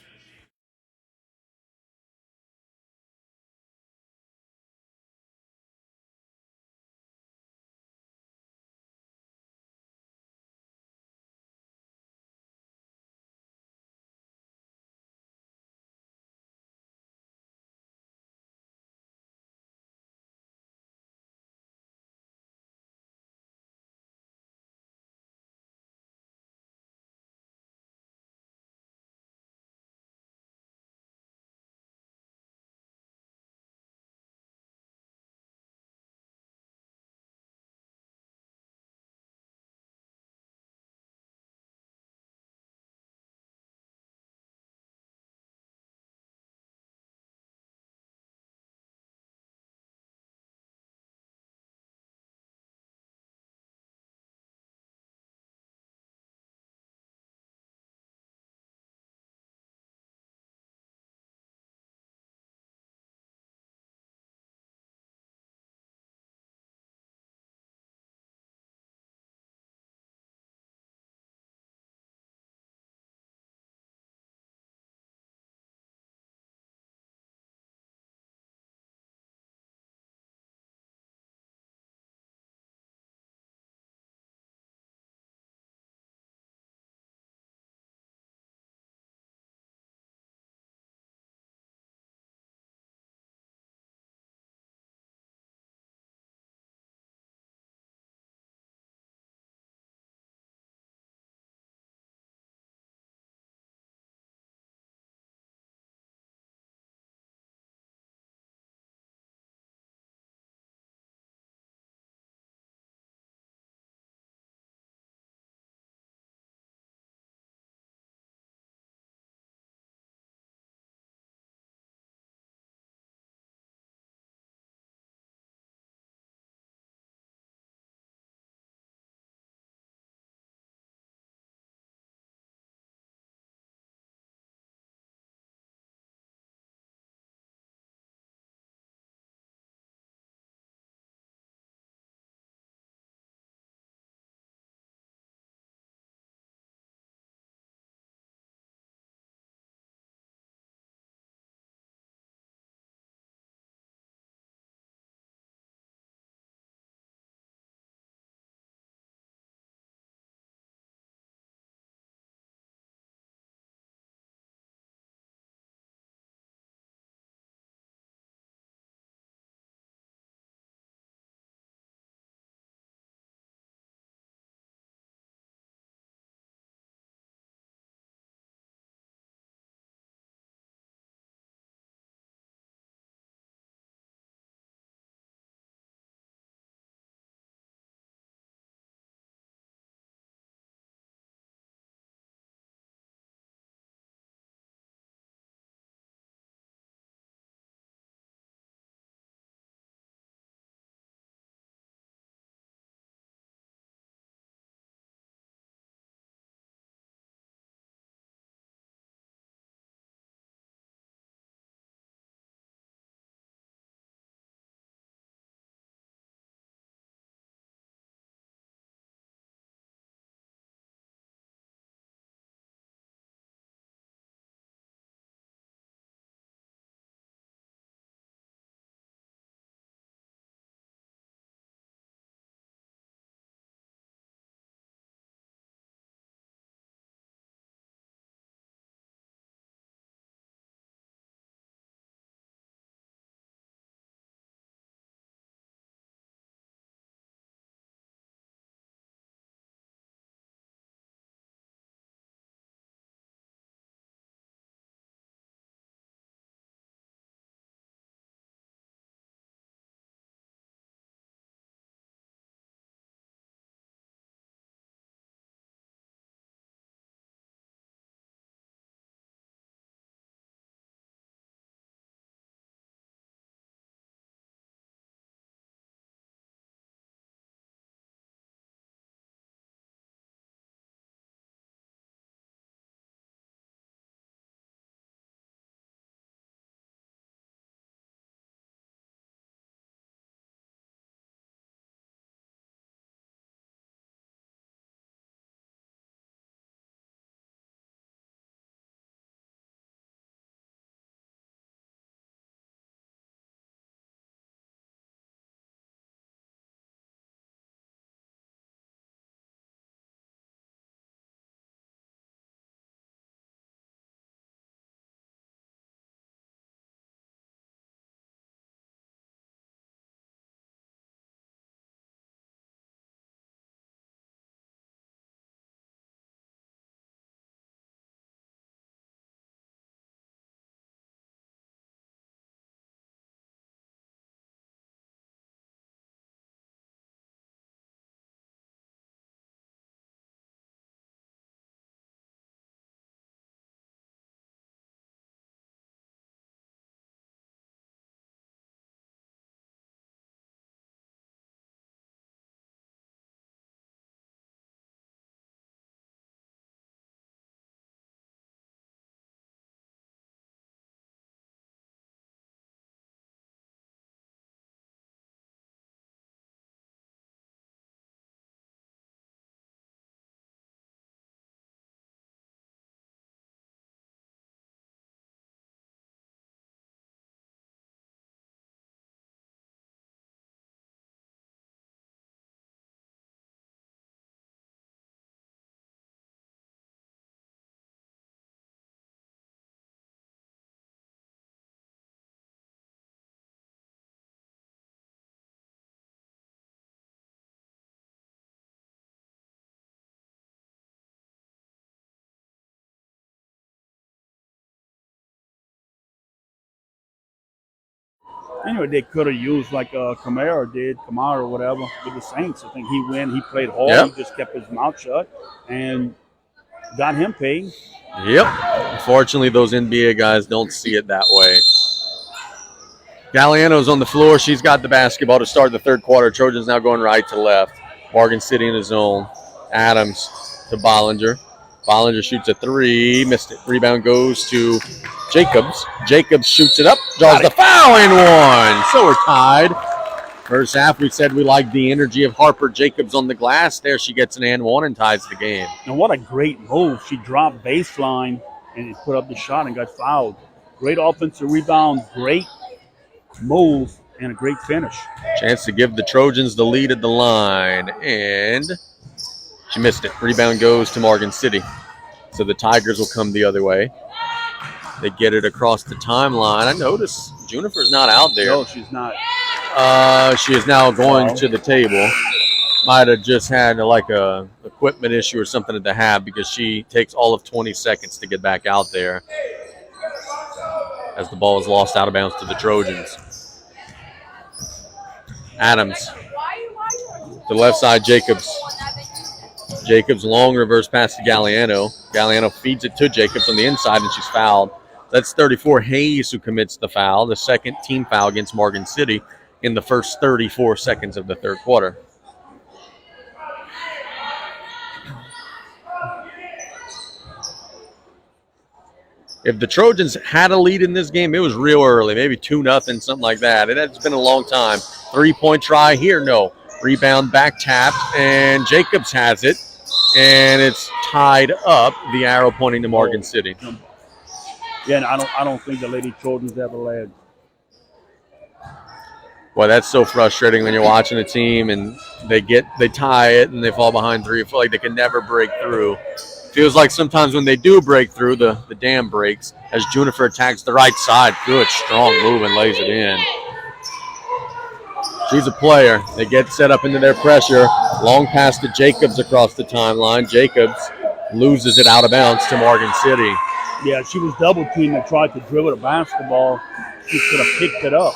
Anyway, they could have used like Kamara or whatever with the Saints. I think he played hard. Yep. He just kept his mouth shut and got him paid. Yep. Unfortunately, those NBA guys don't see it that way. Galliano's on the floor. She's got the basketball to start the third quarter. Trojans now going right to left. Morgan City in the zone. Adams to Bollinger. Bollinger shoots a three. Missed it. Rebound goes to Jacobs. Jacobs shoots it up. Draws the foul and one. So we're tied. First half, we said we liked the energy of Harper Jacobs on the glass. There she gets an and one and ties the game. And what a great move. She dropped baseline and put up the shot and got fouled. Great offensive rebound. Great move and a great finish. Chance to give the Trojans the lead at the line, and she missed it. Rebound goes to Morgan City. So the Tigers will come the other way. They get it across the timeline. I notice Junifer's not out there. No, she's not. She is now going to the table. Might have just had like a equipment issue or something at the half because she takes all of 20 seconds to get back out there as the ball is lost out of bounds to the Trojans. Adams to the left side, Jacobs. Jacobs long reverse pass to Galliano. Galliano feeds it to Jacobs on the inside, and she's fouled. That's 34 Hayes who commits the foul, the second team foul against Morgan City in the first 34 seconds of the third quarter. If the Trojans had a lead in this game, it was real early, maybe 2-0, something like that. It has been a long time. 3-point try here, no. Rebound back tapped, and Jacobs has it, and it's tied up. The arrow pointing to Morgan City. Yeah, and I don't think the Lady Trojans ever led. Boy, that's so frustrating when you're watching a team and they tie it and they fall behind three. I feel like they can never break through. Feels like sometimes when they do break through, the dam breaks as Junifer attacks the right side. Good, strong move and lays it in. She's a player. They get set up into their pressure. Long pass to Jacobs across the timeline. Jacobs loses it out of bounds to Morgan City. Yeah, she was double teamed and tried to dribble the basketball. She could have picked it up.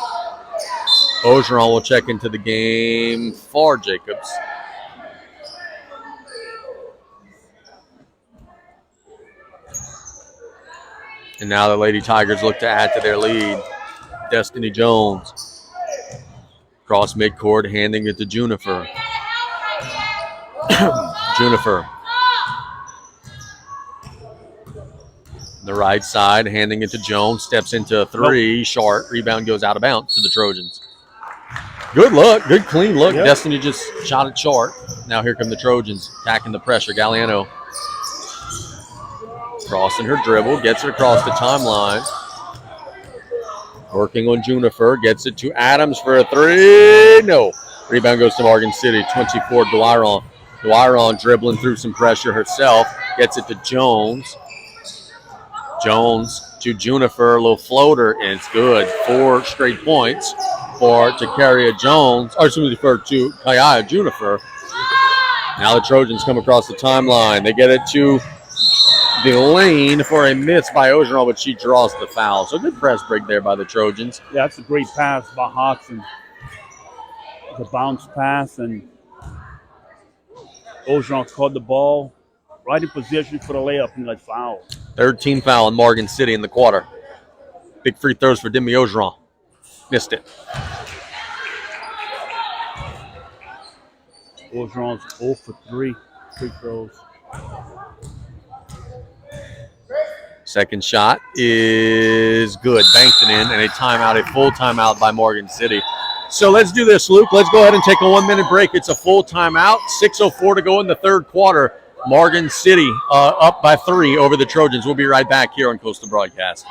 Ogeron will check into the game for Jacobs. And now the Lady Tigers look to add to their lead. Destiny Jones. Cross midcourt, handing it to Junifer. Junifer. The right side, handing it to Jones. Steps into a three. Short. Rebound goes out of bounds to the Trojans. Good look. Good clean look. Yep. Destiny just shot it short. Now here come the Trojans attacking the pressure. Galliano crossing her dribble. Gets it across the timeline. Working on Junifer. Gets it to Adams for a three. No. Rebound goes to Morgan City. 24, Dwyron. Dwyron dribbling through some pressure herself. Gets it to Jones. Jones to Junifer. A little floater. And it's good. 4 straight points for Takaria Jones. Or to Kaya Junifer. Now the Trojans come across the timeline. They get it to the lane for a miss by Ogeron, but she draws the foul. So good press break there by the Trojans. Yeah, that's a great pass by Hodson. The bounce pass, and Ogeron caught the ball right in position for the layup and got fouled. Third team foul in Morgan City in the quarter. Big free throws for Demi Ogeron. Missed it. Ogeron's 0 for 3 free throws. Second shot is good. Banked it in, and a timeout, a full timeout by Morgan City. So let's do this, Luke. Let's go ahead and take a 1-minute break. It's a full timeout. 6:04 to go in the third quarter. Morgan City up by 3 over the Trojans. We'll be right back here on Coastal Broadcast.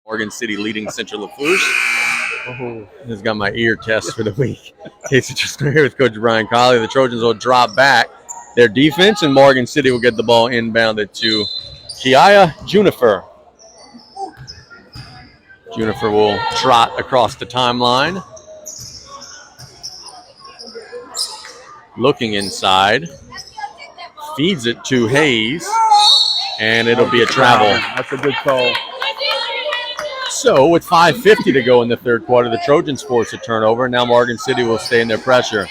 Morgan City leading Central Lafourche. Just got my ear test for the week. In case you're just here with Coach Brian Colley, the Trojans will drop back their defense, and Morgan City will get the ball inbounded to Kiaya Junifer. Junifer will trot across the timeline. Looking inside. Feeds it to Hayes, and it'll be a travel. That's a good call. So with 5:50 to go in the third quarter, the Trojans force a turnover. Now Morgan City will stay in their pressure.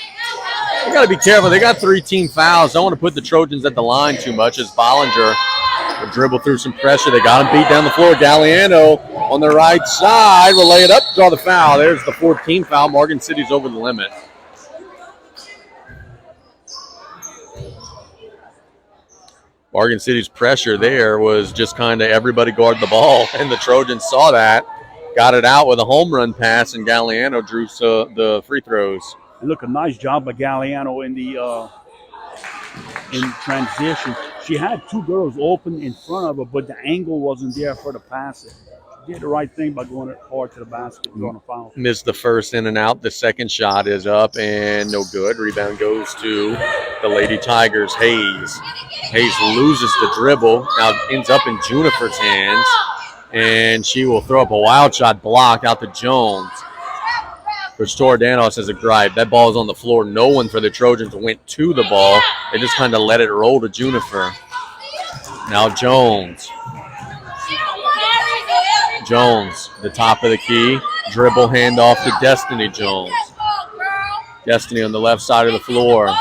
They got to be careful. They got 3 team fouls. Don't want to put the Trojans at the line too much as Bollinger will dribble through some pressure. They got him beat down the floor. Galliano on the right side will lay it up, draw the foul. There's the 4th team foul. Morgan City's over the limit. Morgan City's pressure there was just kind of everybody guard the ball, and the Trojans saw that, got it out with a home run pass, and Galliano drew the free throws. And look, a nice job by Galliano in the in transition. She had 2 girls open in front of her, but the angle wasn't there for the pass it. She did the right thing by going hard to the basket and drawing a foul. Missed the first in and out. The second shot is up and no good. Rebound goes to the Lady Tigers. Hayes loses the dribble. Now ends up in Junifer's hands, and she will throw up a wild shot blocked out to Jones. Which Tordanos has a gripe. That ball is on the floor. No one for the Trojans went to the ball. They just kind of let it roll to Junifer. Now Jones, the top of the key. Dribble handoff to Destiny Jones. Destiny on the left side of the floor.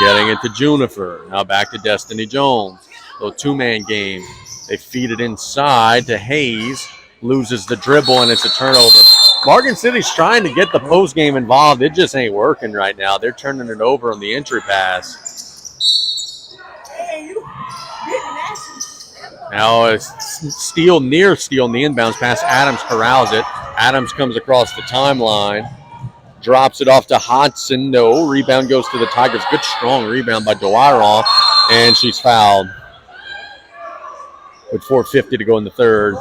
Getting it to Junifer. Now back to Destiny Jones. Little 2-man game. They feed it inside to Hayes. Loses the dribble, and it's a turnover. Morgan City's trying to get the post game involved. It just ain't working right now. They're turning it over on the entry pass. Now a near steal in the inbounds pass. Adams corrals it. Adams comes across the timeline. Drops it off to Hodson. No. Rebound goes to the Tigers. Good strong rebound by Dwyer, and she's fouled. With 4:50 to go in the third.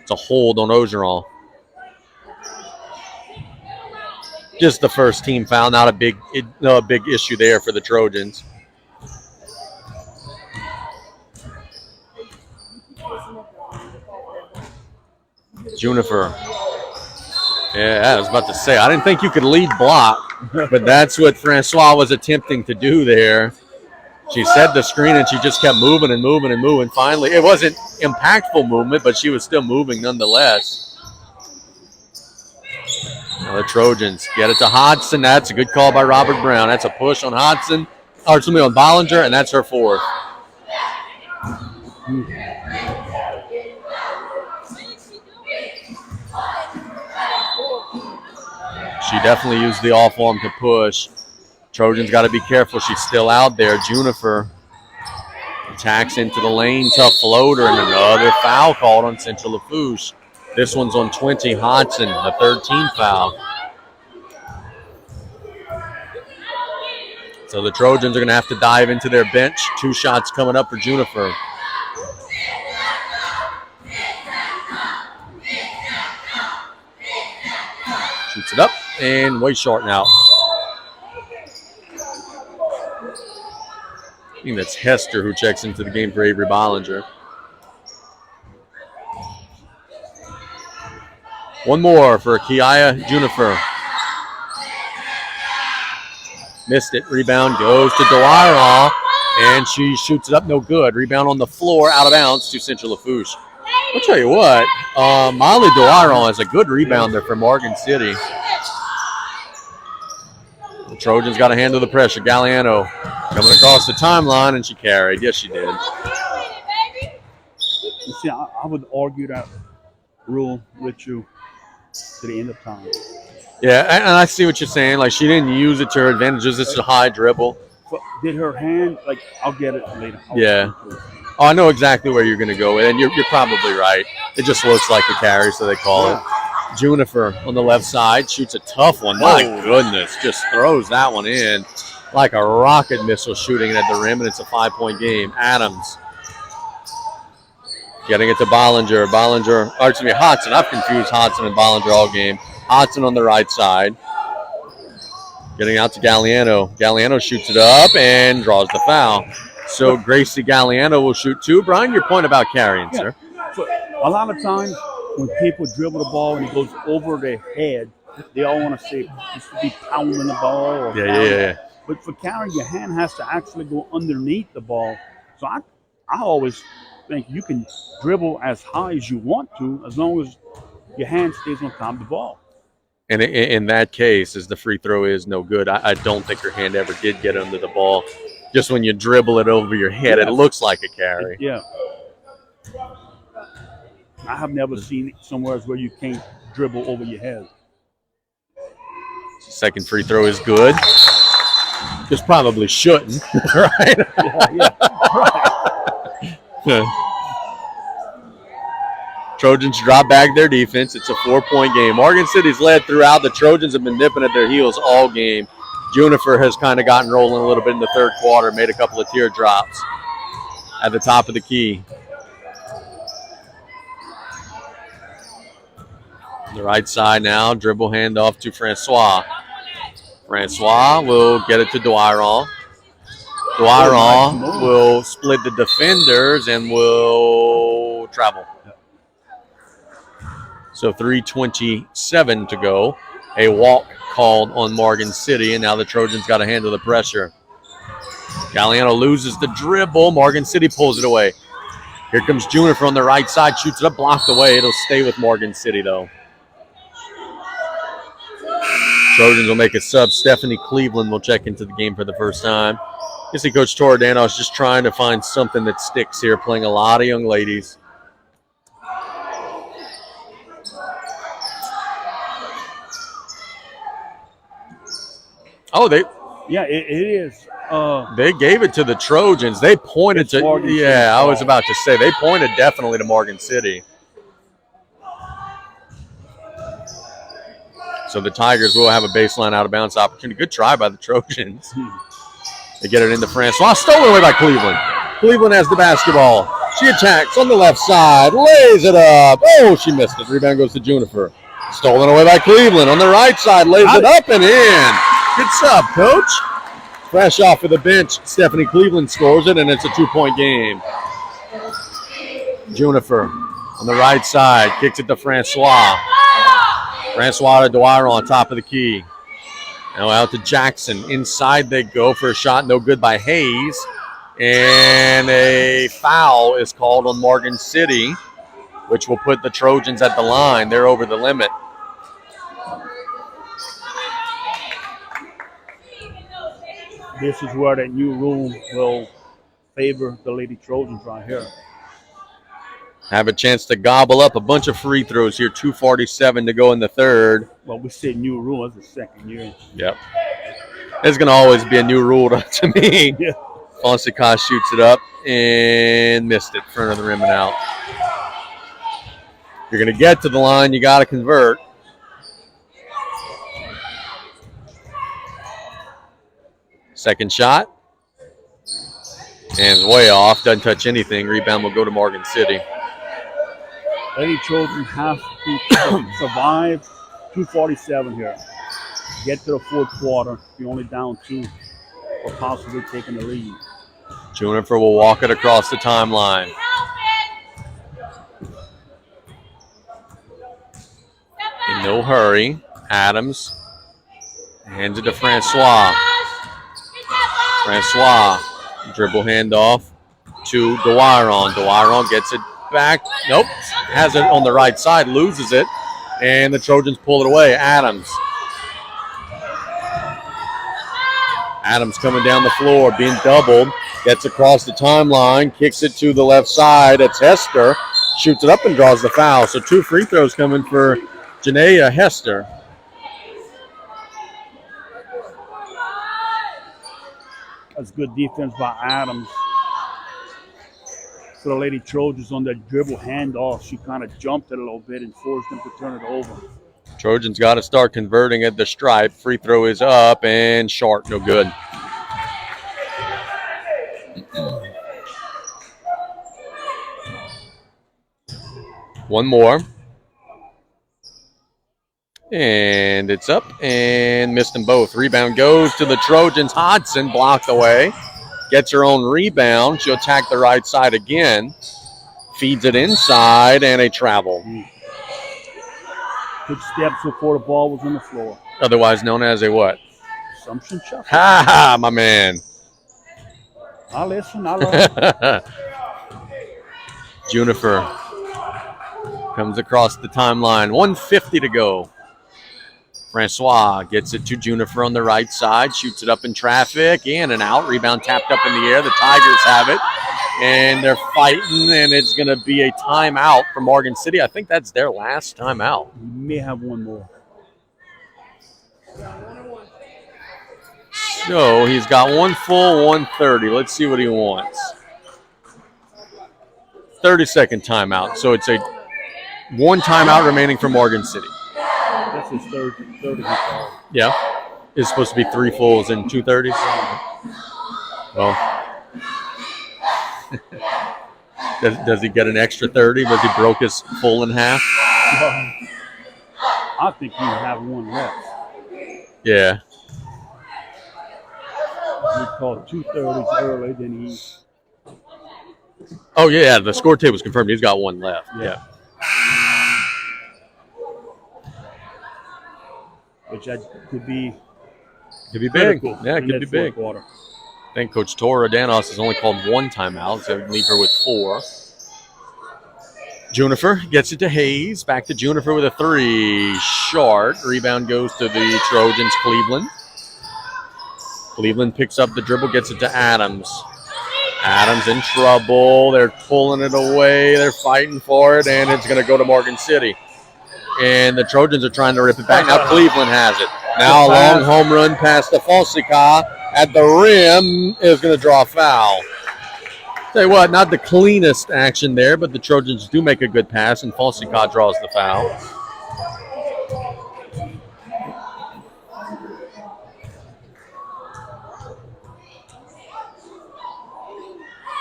It's a hold on Ogeron. Just the first team foul, not a big issue there for the Trojans. Junifer. Yeah, I was about to say, I didn't think you could lead block, but that's what Francois was attempting to do there. She set the screen, and she just kept moving and moving and moving. Finally, it wasn't impactful movement, but she was still moving nonetheless. Now the Trojans get it to Hodson. That's a good call by Robert Brown. That's a push on Hodson, or excuse me, on Bollinger, and that's her 4th. She definitely used the all-form to push. Trojans got to be careful. She's still out there. Junifer attacks into the lane. Tough floater, and another foul called on Central Lafourche. This one's on 20, Hodson, the 3rd team foul. So the Trojans are going to have to dive into their bench. 2 shots coming up for Junifer. Shoots it up, and way short now. I think that's Hester who checks into the game for Avery Bollinger. One more for Kiaya Junifer. Missed it. Rebound goes to Dwyer, and she shoots it up. No good. Rebound on the floor, out of bounds to Central Lafourche. I'll tell you what, Molly Dwyer is a good rebounder for Morgan City. The Trojans got to handle the pressure. Galliano coming across the timeline, and she carried. Yes, she did. You see, I would argue that rule with you to the end of time. Yeah, and I see what you're saying. Like, she didn't use it to her advantages. It's a high dribble. But did her hand, like, I'll get it later. Yeah. Oh, I know exactly where you're going to go with it, and you're probably right. It just looks like a carry, so they call it. Junifer on the left side shoots a tough one. My goodness, just throws that one in like a rocket missile shooting it at the rim, and it's a 5-point game. Adams Getting it to Bollinger. Hodson. I've confused Hodson and Bollinger all game. Hodson on the right side. Getting out to Galliano. Galliano shoots it up and draws the foul. So Gracie Galliano will shoot two. Brian, your point about carrying, sir. So a lot of times when people dribble the ball and it goes over their head, they all want to say you should be pounding the ball. Or Yeah. But for carrying, your hand has to actually go underneath the ball. So I always think you can dribble as high as you want to as long as your hand stays on top of the ball. And in that case, as the free throw is no good, I don't think your hand ever did get under the ball. Just when you dribble it over your head, it looks like a carry. Yeah. I have never seen it somewhere where you can't dribble over your head. Second free throw is good. Just probably shouldn't, right? Right. Trojans drop back their defense. It's a 4-point game. Morgan City's led throughout. The Trojans have been nipping at their heels all game. Juniper has kind of gotten rolling a little bit in the third quarter, made a couple of teardrops at the top of the key. On the right side now, dribble handoff to Francois. Francois will get it to Dwyron. Dwyron will split the defenders and will travel. So 3:27 to go. A walk called on Morgan City, and now the Trojans got to handle the pressure. Galliano loses the dribble. Morgan City pulls it away. Here comes Juniper on the right side, shoots it up, blocked away. It'll stay with Morgan City, though. Trojans will make a sub. Stephanie Cleveland will check into the game for the first time. I see Coach Torodano is just trying to find something that sticks here, playing a lot of young ladies. Oh, it is. They gave it to the Trojans. They pointed to. I was about to say they pointed definitely to Morgan City. So the Tigers will have a baseline out of bounds opportunity. Good try by the Trojans. They get it into Francois. Stolen away by Cleveland. Cleveland has the basketball. She attacks on the left side. Lays it up. Oh, she missed it. Rebound goes to Juniper. Stolen away by Cleveland on the right side. Lays it up and in. Good sub, Coach. Fresh off of the bench, Stephanie Cleveland scores it, and it's a 2-point game. Juniper on the right side kicks it to Francois. Francois to Dwyer on top of the key. Now out to Jackson. Inside they go for a shot. No good by Hayes. And a foul is called on Morgan City, which will put the Trojans at the line. They're over the limit. This is where that new rule will favor the Lady Trojans right here. Have a chance to gobble up a bunch of free throws here. 2:47 to go in the third. Well, we say new rule. It's the second year. Yep. There's going to always be a new rule to me. Yeah. Fonseca shoots it up and missed it. Front of the rim and out. You're going to get to the line. You got to convert. Second shot. And way off. Doesn't touch anything. Rebound will go to Morgan City. Lady Trojans have to survive 2:47 here. Get to the fourth quarter. You're only down 2 or possibly taking the lead. Juniper will walk it across the timeline. In no hurry. Adams hands it to Francois. Francois, dribble handoff to Dwyron. Dwyron gets it back. Nope. Has it on the right side, loses it, and the Trojans pull it away. Adams coming down the floor, being doubled. Gets across the timeline, kicks it to the left side. It's Hester. Shoots it up and draws the foul. So 2 free throws coming for Janaea Hester. That's good defense by Adams. So the Lady Trojans on that dribble handoff, she kind of jumped it a little bit and forced them to turn it over. Trojans got to start converting at the stripe. Free throw is up and short, no good. One more. And it's up and missed them both. Rebound goes to the Trojans. Hodson blocked away. Gets her own rebound. She'll attack the right side again. Feeds it inside and a travel. Took steps before the ball was on the floor. Otherwise known as a what? Assumption shuffle. Ha ha, my man. I listen. I learn. Juniper comes across the timeline. 1:50 to go. Francois gets it to Juniper on the right side. Shoots it up in traffic. In and out. Rebound tapped up in the air. The Tigers have it. And they're fighting, and it's going to be a timeout for Morgan City. I think that's their last timeout. You may have one more. So he's got one full 1:30. Let's see what he wants. 30-second timeout. So it's a one timeout remaining for Morgan City. That's his third call. Yeah. It's supposed to be 3 fulls and 2 30s. Well, does he get an extra 30 because he broke his full in half? I think you have one left. Yeah. We called 2:30s early, then he. Oh, yeah. The score tape was confirmed. He's got one left. Yeah. Which could be big. critical Yeah, it in could that be big. fourth quarter. I think Coach Tora Danos has only called one timeout, so leave her with 4. Juniper gets it to Hayes. Back to Juniper with a 3. Short. Rebound goes to the Trojans, Cleveland. Cleveland picks up the dribble, gets it to Adams. Adams in trouble. They're pulling it away. They're fighting for it, and it's going to go to Morgan City. And the Trojans are trying to rip it back. Now Cleveland has it. Now a long home run past the Falsica at the rim is going to draw a foul. Tell you what, not the cleanest action there, but the Trojans do make a good pass, and Falsica draws the foul.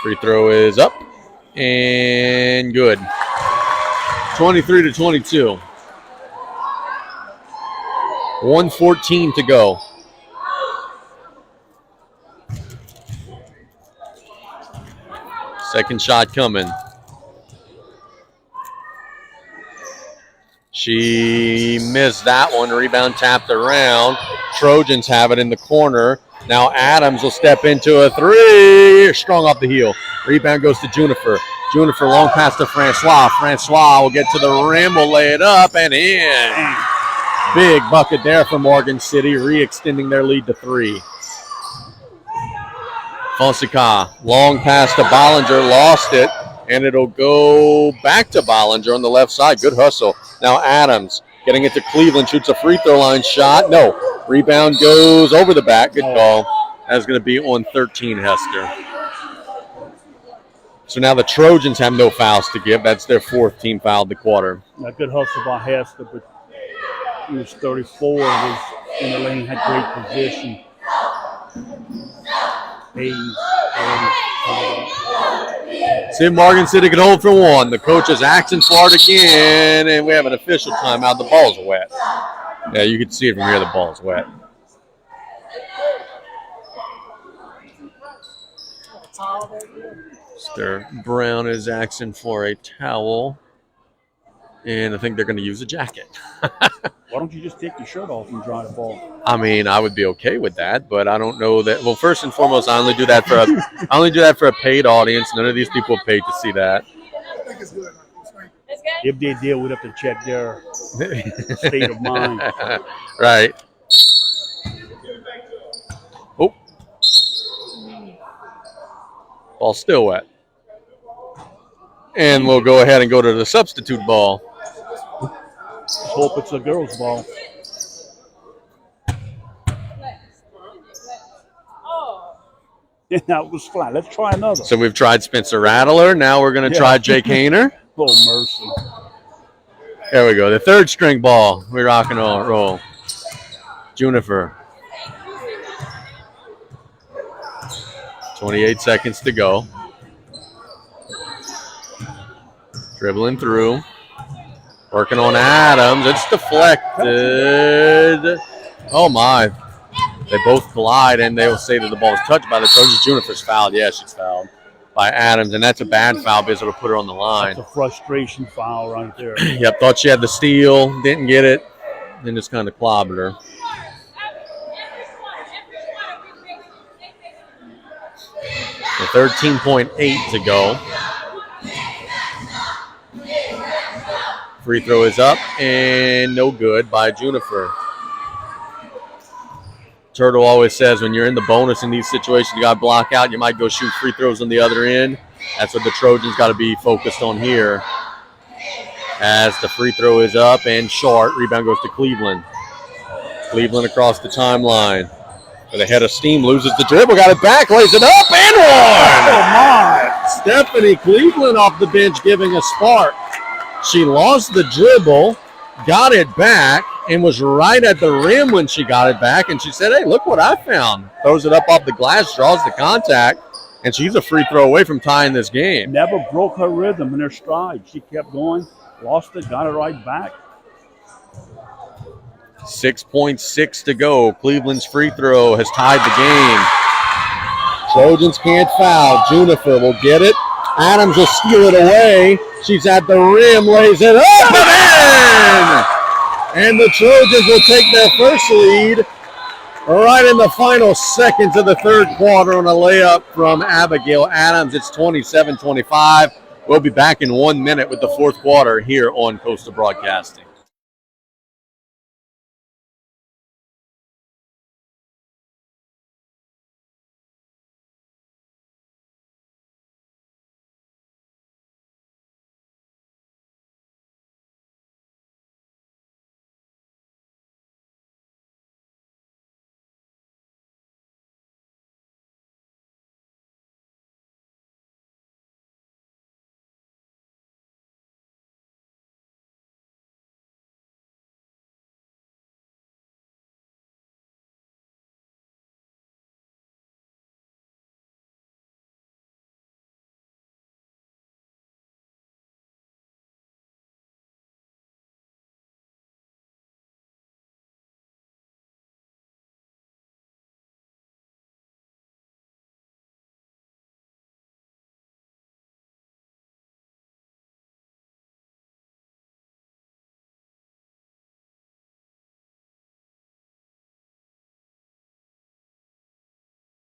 Free throw is up and good. 23-22. 1:14 to go. Second shot coming. She missed that one. Rebound tapped around. Trojans have it in the corner. Now Adams will step into a 3. Strong off the heel. Rebound goes to Juniper. Juniper long pass to Francois. Francois will get to the rim, will lay it up and in. Big bucket there for Morgan City, re-extending their lead to 3. Fonseca, long pass to Bollinger, lost it, and it'll go back to Bollinger on the left side. Good hustle. Now Adams getting it to Cleveland, shoots a free throw line shot. No, rebound goes over the back. Good call. That's going to be on 13, Hester. So now the Trojans have no fouls to give. That's their 4th team foul of the quarter. A good hustle by Hester, but he was 34, was in the lane, had great position. See if Morgan City can hold for 1. The coach is asking for it again, and we have an official timeout. The ball's wet. Yeah, you can see it from here. The ball's wet. Mr. Brown is asking for a towel, and I think they're going to use a jacket. Why don't you just take your shirt off and dry the ball? I mean, I would be okay with that, but I don't know that. Well, first and foremost, I only do that for a paid audience. None of these people are paid to see that. If they did, we'd have to check their state of mind. Right. Oh. Ball still wet. And we'll go ahead and go to the substitute ball. Let's hope it's a girls' ball. Yeah, that was flat. Let's try another. So we've tried Spencer Rattler. Now we're going to try Jake Hayner. Oh, mercy. There we go. The 3rd string ball. We rock and roll. Juniper. 28 seconds to go. Dribbling through. Working on Adams. It's deflected. Oh, my. They both collide, and they will say that the ball is touched by the Trojans. Juniper's fouled. Yeah, she's fouled by Adams, and that's a bad foul because it'll put her on the line. That's a frustration foul right there. Yep, thought she had the steal, didn't get it, then just kind of clobbered her. So 13.8 to go. Free throw is up and no good by Juniper. Turtle always says when you're in the bonus in these situations, you got to block out. You might go shoot free throws on the other end. That's what the Trojans got to be focused on here. As the free throw is up and short. Rebound goes to Cleveland. Cleveland across the timeline. With a head of steam, loses the dribble, got it back, lays it up, and one! Oh, my! Stephanie Cleveland off the bench giving a spark. She lost the dribble, got it back, and was right at the rim when she got it back. And she said, hey, look what I found. Throws it up off the glass, draws the contact, and she's a free throw away from tying this game. Never broke her rhythm in her stride. She kept going, lost it, got it right back. 6.6 to go. Cleveland's free throw has tied the game. Trojans can't foul. Juniper will get it. Adams will steal it away. She's at the rim, lays it up and in! And the Trojans will take their first lead right in the final seconds of the third quarter on a layup from Abigail Adams. It's 27-25. We'll be back in 1 minute with the fourth quarter here on Coastal Broadcasting.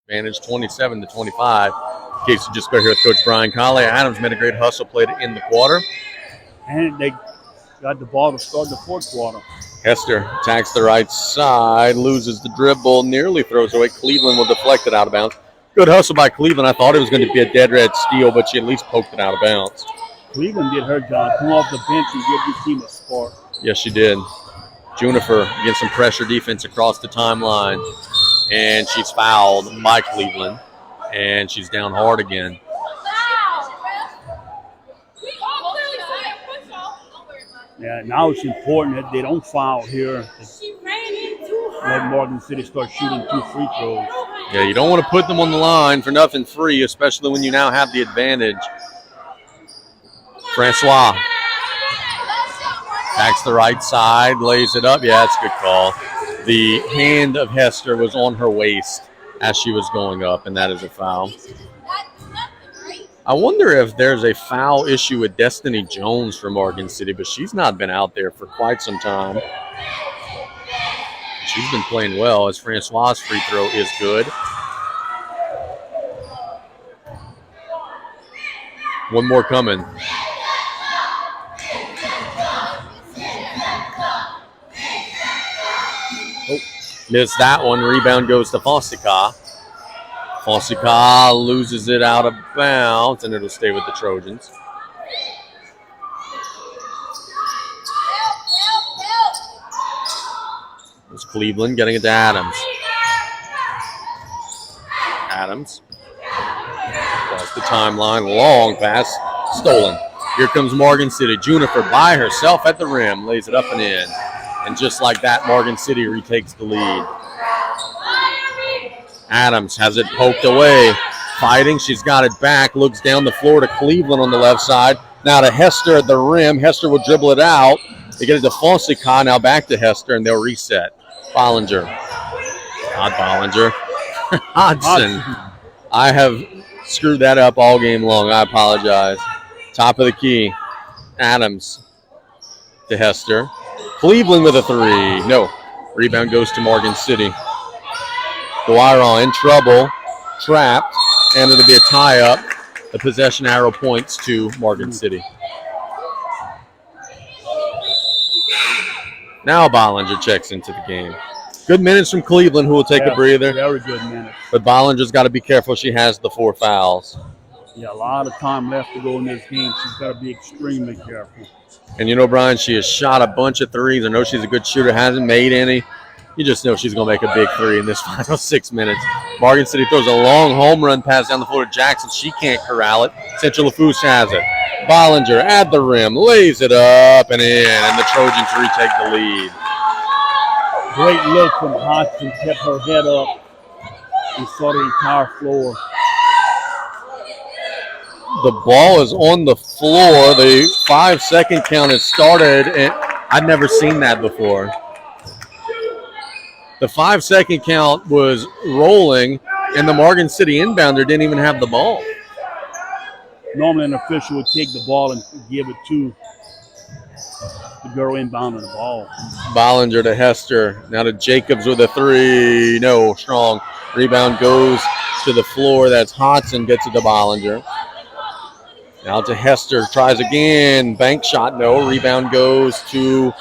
Advantage 27-25. In case you just got here with Coach Brian Colley, Adams made a great hustle, played it in the quarter. And they got the ball to start the fourth quarter. Hester attacks the right side, loses the dribble, nearly throws away. Cleveland will deflect it out of bounds. Good hustle by Cleveland. I thought it was going to be a dead red steal, but she at least poked it out of bounds. Cleveland did her job. Come off the bench and give your team a spark. Yes, she did. Juniper against some pressure defense across the timeline. And she's fouled by Cleveland. And she's down hard again. Yeah, now it's important that they don't foul here. Let Morgan City start shooting 2 free throws. Yeah, you don't want to put them on the line for nothing free, especially when you now have the advantage. Francois backs the right side, lays it up. Yeah, that's a good call. The hand of Hester was on her waist as she was going up, and that is a foul. I wonder if there's a foul issue with Destiny Jones for Morgan City, but she's not been out there for quite some time. She's been playing well as Francois' free throw is good. One more coming. Missed that one. Rebound goes to Fossica. Fossica loses it out of bounds, and it'll stay with the Trojans. It's Cleveland getting it to Adams. Adams. Across the timeline. Long pass. Stolen. Here comes Morgan City. Juniper by herself at the rim. Lays it up and in. And just like that, Morgan City retakes the lead. Adams has it poked away. Fighting. She's got it back. Looks down the floor to Cleveland on the left side. Now to Hester at the rim. Hester will dribble it out. They get it to Fonseca. Now back to Hester, and they'll reset. Bollinger. Not Bollinger. Hodgson. I have screwed that up all game long. I apologize. Top of the key. Adams to Hester. Cleveland with a three. No. Rebound goes to Morgan City. Dwyer in trouble. Trapped. And it'll be a tie-up. The possession arrow points to Morgan City. Now Bollinger checks into the game. Good minutes from Cleveland, who will take a breather. Very good minutes. But Bollinger's got to be careful. She has the 4 fouls. Yeah, a lot of time left to go in this game. She's got to be extremely careful. And you know, Brian, she has shot a bunch of threes. I know she's a good shooter, hasn't made any. You just know she's going to make a big three in this final 6 minutes. Morgan City throws a long home run pass down the floor to Jackson. She can't corral it. Central Lafourche has it. Bollinger at the rim, lays it up and in, and the Trojans retake the lead. Great look from Hodgson, kept her head up and saw the entire floor. The ball is on the floor. The 5-second count has started, and I've never seen that before. The 5-second count was rolling, and the Morgan City inbounder didn't even have the ball. Normally an official would take the ball and give it to the girl inbounding the ball. Bollinger to Hester. Now to Jacobs with a three. No, strong. Rebound goes to the floor. That's Hodgson, gets it to Bollinger. Now to Hester. Tries again. Bank shot, no. Rebound goes to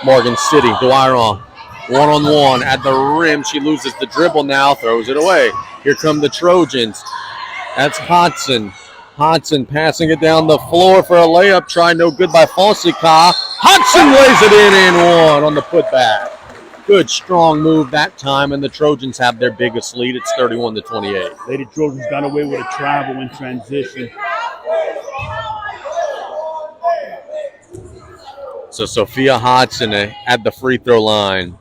Morgan City. Dwyer on. One-on-one at the rim. She loses the dribble now. Throws it away. Here come the Trojans. That's Hodgson. Hodgson passing it down the floor for a layup. Try no good by Fonseca. Hodgson lays it in and one on the putback. Good, strong move that time, and the Trojans have their biggest lead. It's 31-28. Lady Trojans got away with a travel in transition. So Sophia Hodgson at the free throw line.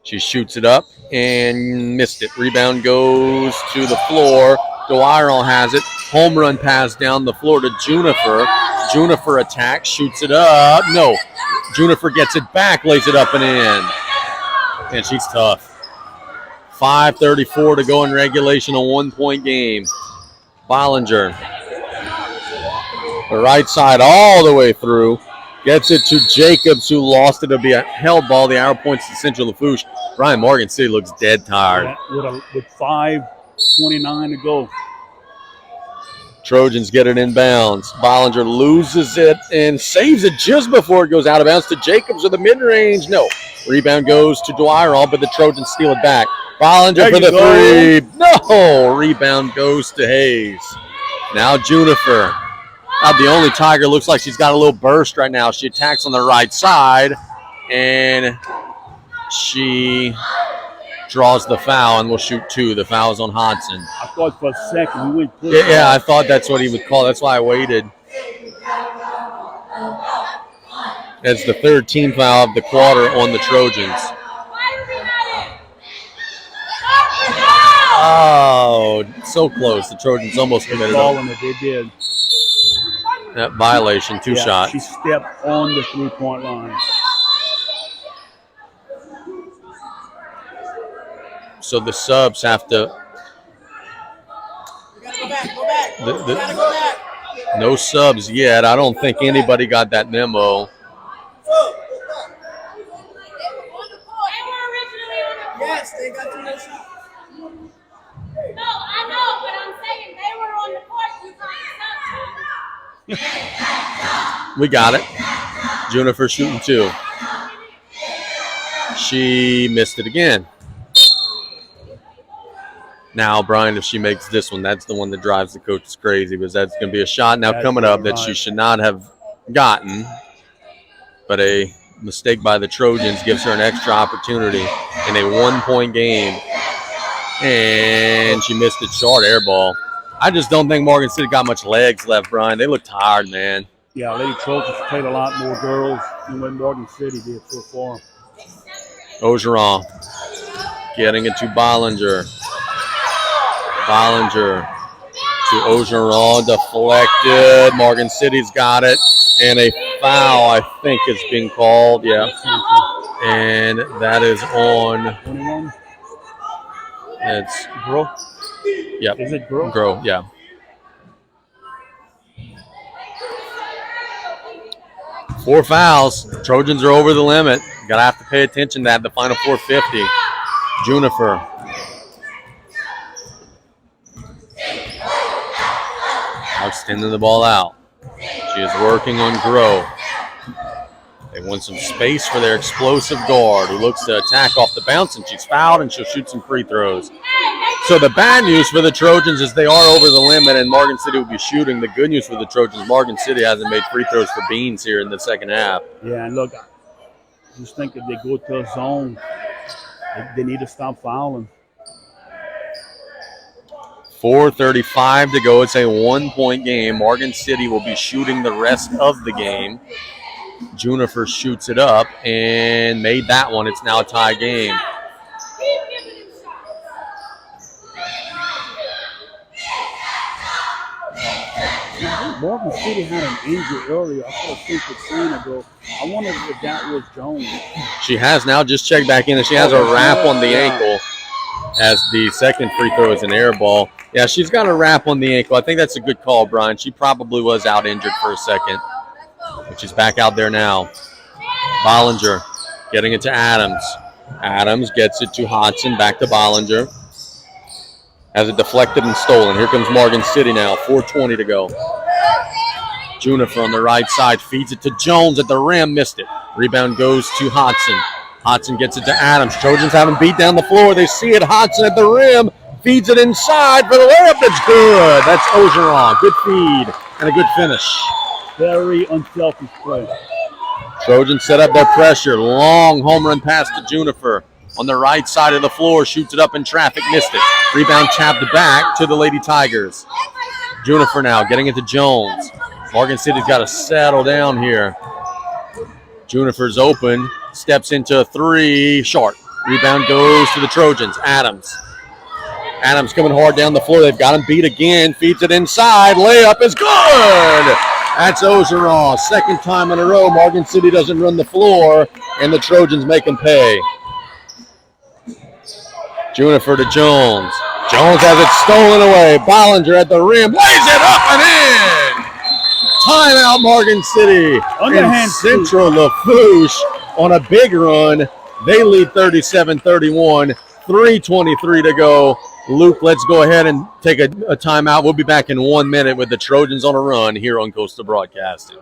She shoots it up and missed it. Rebound goes to the floor. Dwyer has it. Home run pass down the floor to Junifer. Junifer attacks, shoots it up. No. Junifer gets it back, lays it up and in. And she's tough. 5:34 to go in regulation, a 1-point game. Bollinger. The right side all the way through. Gets it to Jacobs, who lost it. It'll be a held ball. The arrow points to Central Lafourche. Brian, Morgan City looks dead tired. With 5:29 to go. Trojans get it inbounds. Bollinger loses it and saves it just before it goes out of bounds to Jacobs with a mid-range. No. Rebound goes to Dwyer, but the Trojans steal it back. Bollinger for the three. No. Rebound goes to Hayes. Now Junifer. The only Tiger looks like she's got a little burst right now. She attacks on the right side, and she draws the foul, and will shoot two. The foul is on Hodgson. I thought for a second we went. Yeah, I thought that's what he would call. That's why I waited. That's the third team foul of the quarter on the Trojans. Oh, so close. The Trojans almost committed it. They did. That violation, two shots. She stepped on the three-point line. So the subs have to. We gotta go back. We gotta go back. No subs yet. I don't think anybody got that memo. Yes, they got to no shot. No, I know, but I'm saying they were on the court. You can't. We got it. Junifer shooting two. She missed it again. Now, Brian, if she makes this one, that's the one that drives the coaches crazy, because that's going to be a shot now coming up that she should not have gotten. But a mistake by the Trojans gives her an extra opportunity in a 1-point game. And she missed it short, air ball. I just don't think Morgan City got much legs left, Brian. They look tired, man. Yeah, Lady Trojans played a lot more girls than what Morgan City did so far. Ogeron getting it to Bollinger. Bollinger to Ogeron, deflected. Morgan City's got it, and a foul, I think, is being called. Yeah, and that is on. 21. It's Grow. yep. Is it Grow? Grow, yeah. Four fouls. Trojans are over the limit. Gotta have to pay attention to that. The final 450. Juniper. Now extending the ball out. She is working on Grow. They want some space for their explosive guard who looks to attack off the bounce, and she's fouled, and she'll shoot some free throws. So the bad news for the Trojans is they are over the limit, and Morgan City will be shooting. The good news for the Trojans, Morgan City hasn't made free throws for beans here in the second half. Yeah, and look, I just think if they go to a zone, they need to stop fouling. 4:35 to go. It's a 1-point game. Morgan City will be shooting the rest of the game. Juniper shoots it up and made that one. It's now a tie game. Morgan City had an injury earlier. I saw a screen ago. I wondered if that was Jones. She has now just checked back in, and she has a wrap on the ankle as the second free throw is an air ball. Yeah, she's got a wrap on the ankle. I think that's a good call, Brian. She probably was out injured for a second, but she's back out there now. Bollinger getting it to Adams. Adams gets it to Hodson, back to Bollinger. Has it deflected and stolen. Here comes Morgan City now, 4:20 to go. Juniper on the right side feeds it to Jones at the rim, missed it. Rebound goes to Hodson. Hodson gets it to Adams. Trojans have him beat down the floor. They see it. Hodson at the rim, feeds it inside for the layup. That's good. That's Ogeron. Good feed and a good finish. Very unselfish play. Trojans set up their pressure. Long home run pass to Juniper. On the right side of the floor, shoots it up in traffic, missed it. Rebound tapped back to the Lady Tigers. Juniper now getting it to Jones. Morgan City's got to settle down here. Juniper's open, steps into a three, short. Rebound goes to the Trojans. Adams. Adams coming hard down the floor. They've got him beat again. Feeds it inside. Layup is good. That's Ogeron. Second time in a row, Morgan City doesn't run the floor, and the Trojans make them pay. Juniper to Jones. Jones has it stolen away. Bollinger at the rim. Lays it up and in. Timeout, Morgan City. Underhand and Central Lafourche on a big run. They lead 37-31. 3:23 to go. Luke, let's go ahead and take a timeout. We'll be back in 1 minute with the Trojans on a run here on Coastal Broadcasting.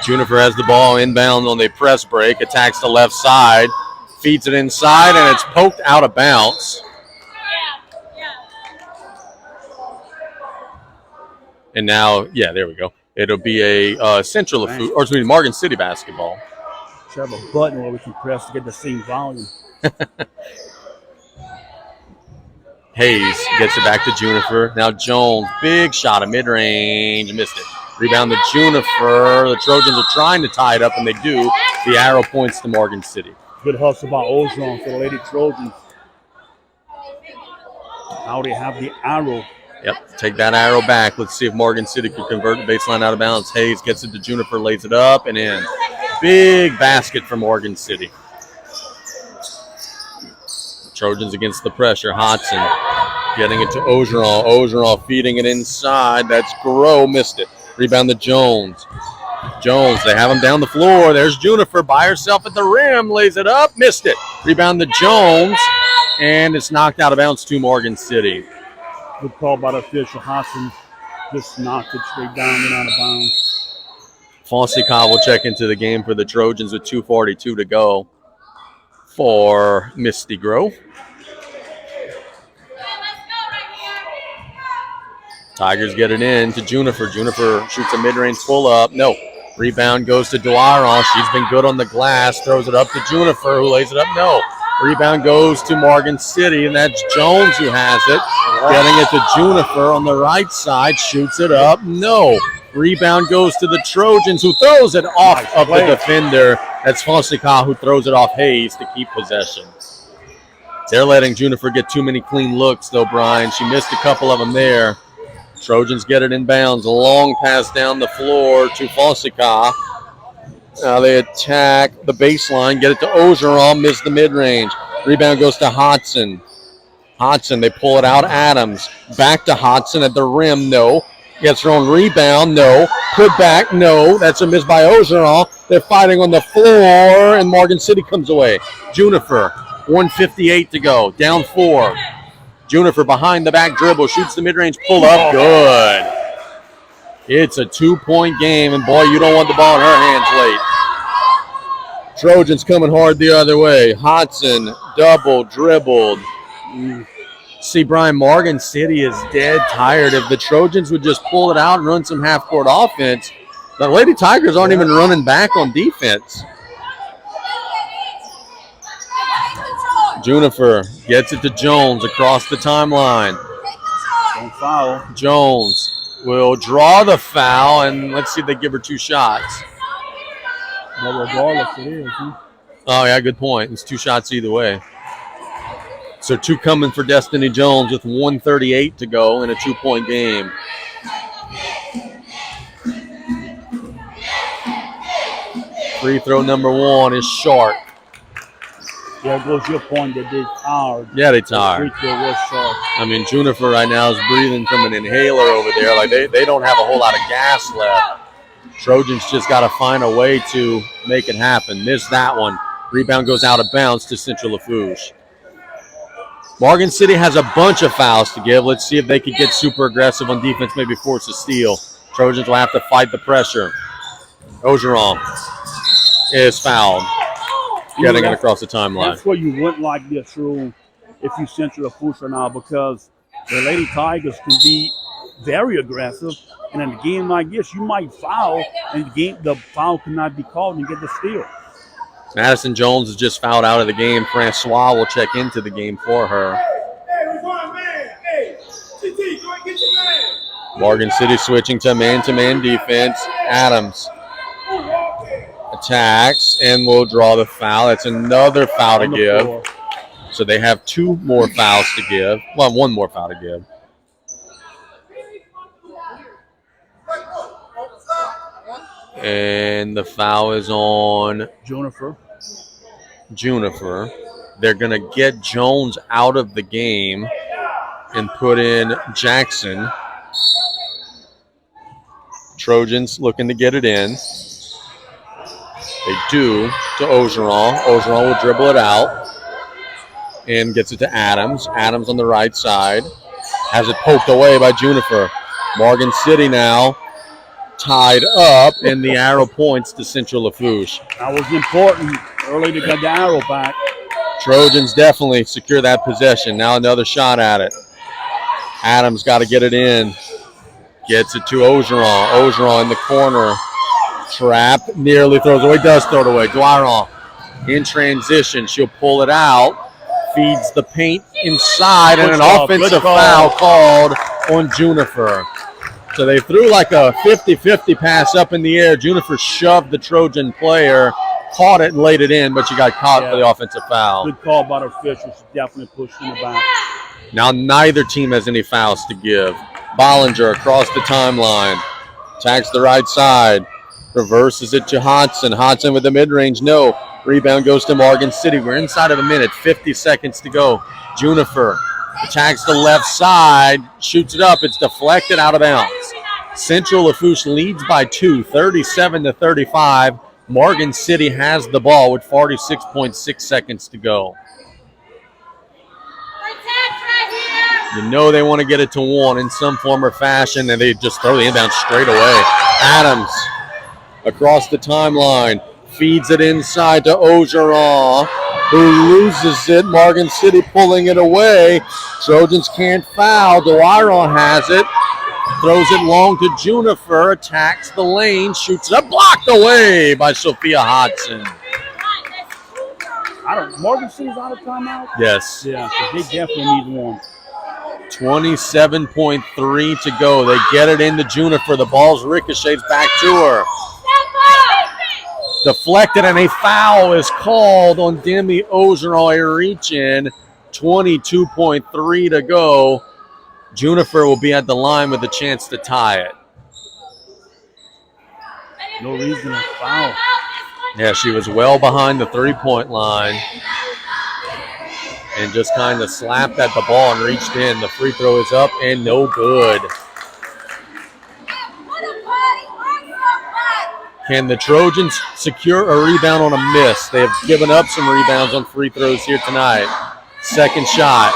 Juniper has the ball inbound on the press break, attacks the left side, feeds it inside, and it's poked out of bounds. And now, yeah, there we go. It'll be a Central Lafourche, or excuse me, Morgan City basketball. Should have a button where we can press to get the same volume. Hayes gets it back to Juniper. Now Jones, big shot of mid-range, missed it. Rebound to Juniper. The Trojans are trying to tie it up, and they do. The arrow points to Morgan City. Good hustle by Ogeron for the Lady Trojans. Now they have the arrow. Yep, take that arrow back. Let's see if Morgan City can convert the baseline out of bounds. Hayes gets it to Juniper, lays it up and in. Big basket for Morgan City. Trojans against the pressure. Hodson Getting it to Ogeron. Ogeron feeding it inside. That's Grow. Missed it. Rebound to Jones. Jones, they have him down the floor. There's Juniper by herself at the rim. Lays it up. Missed it. Rebound to Jones. And it's knocked out of bounds to Morgan City. Good call by the official. Hodson just knocked it straight down and out of bounds. Fonseca will check into the game for the Trojans with 2:42 to go for Misty Grove. Tigers get it in to Juniper. Juniper shoots a mid-range pull-up. No. Rebound goes to Dwyron. She's been good on the glass. Throws it up to Juniper, who lays it up. No. Rebound goes to Morgan City, and that's Jones who has it. Getting it to Juniper on the right side. Shoots it up. No. Rebound goes to the Trojans, who throws it off of the defender. That's Fonseca, who throws it off Hayes to keep possession. They're letting Juniper get too many clean looks, though, Brian. She missed a couple of them there. Trojans get it in bounds. A long pass down the floor to Fonseca. Now they attack the baseline. Get it to Ogeron. Miss the mid-range. Rebound goes to Hodson. Hodson, they pull it out. Adams. Back to Hodson at the rim. No. Gets her own rebound. No. Put back. No. That's a miss by Ogeron. They're fighting on the floor, and Morgan City comes away. Juniper, 1:58 to go. Down 4. Juniper behind the back dribble, shoots the mid-range pull-up. Good. It's a 2-point game, and boy, you don't want the ball in her hands late. Trojans coming hard the other way. Hodson double dribbled. See, Brian, Morgan City is dead tired. If the Trojans would just pull it out and run some half-court offense, the Lady Tigers aren't even running back on defense. Juniper gets it to Jones across the timeline. Don't foul. Jones will draw the foul, and let's see if they give her 2 shots. Well, regardless, it is. Oh, yeah, good point. It's 2 shots either way. So 2 coming for Destiny Jones with 1:38 to go in a 2-point game. Free throw number 1 is short. Yeah, it goes your point that they tired. Yeah, they tired. Free throw was short. I mean, Juniper right now is breathing from an inhaler over there. Like they don't have a whole lot of gas left. Trojans just got to find a way to make it happen. Missed that one. Rebound goes out of bounds to Central Lafourche. Morgan City has a bunch of fouls to give. Let's see if they could get super aggressive on defense, maybe force a steal. Trojans will have to fight the pressure. Ogeron is fouled. Getting it across the timeline. That's where you wouldn't like this rule if you Central Lafourche or now, because the Lady Tigers can be very aggressive. And in a game like this, you might foul, and the foul cannot be called and you get the steal. Madison Jones is just fouled out of the game. Francois will check into the game for her. Morgan City switching to man-to-man defense. Adams attacks and will draw the foul. That's another foul to give. So they have 2 more fouls to give. Well, 1 more foul to give. And the foul is on Juniper. They're going to get Jones out of the game and put in Jackson. Trojans looking to get it in. They do to Ogeron. Ogeron will dribble it out and gets it to Adams. Adams on the right side. Has it poked away by Juniper. Morgan City now tied up, and the arrow points to Central Lafourche. That was important early to get the arrow back. Trojans definitely secure that possession. Now another shot at it. Adams got to get it in. Gets it to Ogeron. Ogeron in the corner. Trapped, nearly throws away, does throw it away. Dwyron in transition. She'll pull it out. Feeds the paint inside, and an offensive foul called on Juniper. So they threw like a 50-50 pass up in the air. Juniper shoved the Trojan player, caught it and laid it in, but she got caught for the offensive foul. Good call by the officials. Definitely pushed in the back. Now neither team has any fouls to give. Bollinger across the timeline. Attacks the right side. Reverses it to Hodson. Hodson with the mid-range. No. Rebound goes to Morgan City. We're inside of a minute. 50 seconds to go. Juniper attacks the left side, shoots it up. It's deflected out of bounds. Central Lafourche leads by 2, 37-35. Morgan City has the ball with 46.6 seconds to go. You know they want to get it to 1 in some form or fashion, and they just throw the inbound straight away. Adams across the timeline, feeds it inside to Ogeron, who loses it. Morgan City pulling it away. Trojans can't foul. Dwyer has it. Throws it long to Juniper. Attacks the lane. Shoots it up. Blocked away by Sophia Hodson. Morgan City's out of timeout? Yes. Yeah, they definitely need one. 27.3 to go. They get it into Juniper. The ball's ricochets back to her. Deflected, and a foul is called on Demi Ogeron. A reach in. 22.3 to go. Juniper will be at the line with a chance to tie it. No reason to foul. Yeah, she was well behind the three-point line and just kind of slapped at the ball and reached in. The free throw is up and no good. Can the Trojans secure a rebound on a miss? They have given up some rebounds on free throws here tonight. Second shot.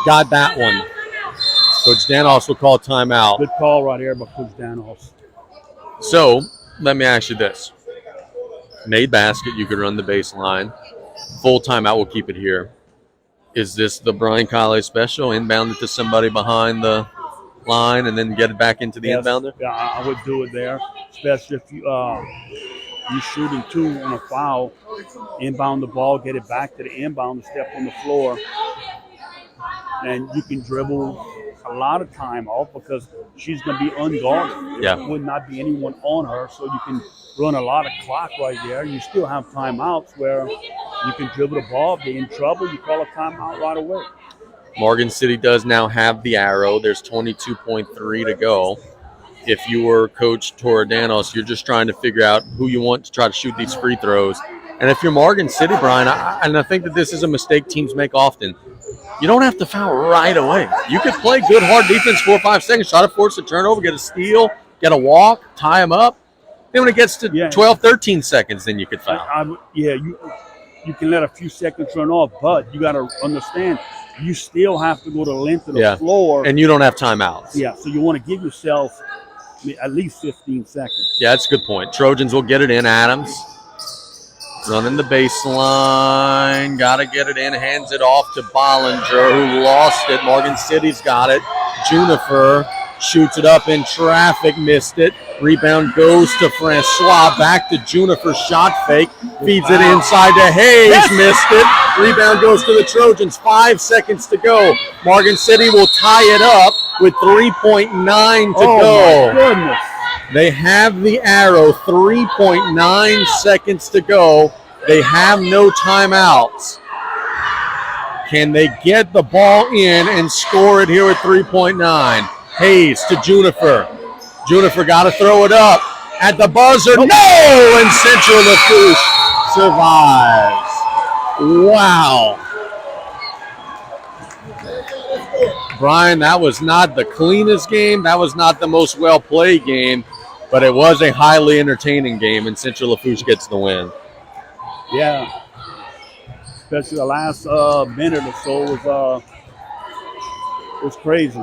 Got that one. Coach Danos will call timeout. Good call right here by Coach Danos. So, let me ask you this. Made basket, you could run the baseline. Full timeout, we'll keep it here. Is this the Brian Colley special? Inbound it to somebody behind the line and then get it back into the inbounder? Yeah, I would do it there, especially if you're shooting 2 on a foul. Inbound the ball, get it back to the inbound, step on the floor. And you can dribble a lot of time off because she's going to be unguarded. Yeah. There would not be anyone on her, so you can run a lot of clock right there. You still have timeouts where you can dribble the ball. If they're in trouble, you call a timeout right away. Morgan City does now have the arrow. There's 22.3 to go. If you were Coach Toradanos, you're just trying to figure out who you want to try to shoot these free throws. And if you're Morgan City, Brian, I think that this is a mistake teams make often. You don't have to foul right away. You could play good, hard defense 4 or 5 seconds, try to force a turnover, get a steal, get a walk, tie them up. Then when it gets to 12, 13 seconds, then you could foul. You can let a few seconds run off, but you got to understand you still have to go to the length of the floor. And you don't have timeouts. Yeah, so you want to give yourself at least 15 seconds. Yeah, that's a good point. Trojans will get it in. Adams running the baseline. Got to get it in. Hands it off to Bollinger, who lost it. Morgan City's got it. Juniper shoots it up in traffic. Missed it. Rebound goes to Francois. Back to Juniper. Shot fake. Feeds it inside to Hayes. Missed it. Rebound goes to the Trojans. 5 seconds to go. Morgan City will tie it up with 3.9 to go. My goodness. They have the arrow. 3.9 seconds to go. They have no timeouts. Can they get the ball in and score it here at 3.9? Hayes to Juniper. Juniper got to throw it up at the buzzer. No! And Central Lafourche survives. Wow. Brian, that was not the cleanest game. That was not the most well-played game, but it was a highly entertaining game, and Central Lafourche gets the win. Yeah. Especially the last minute or so was crazy.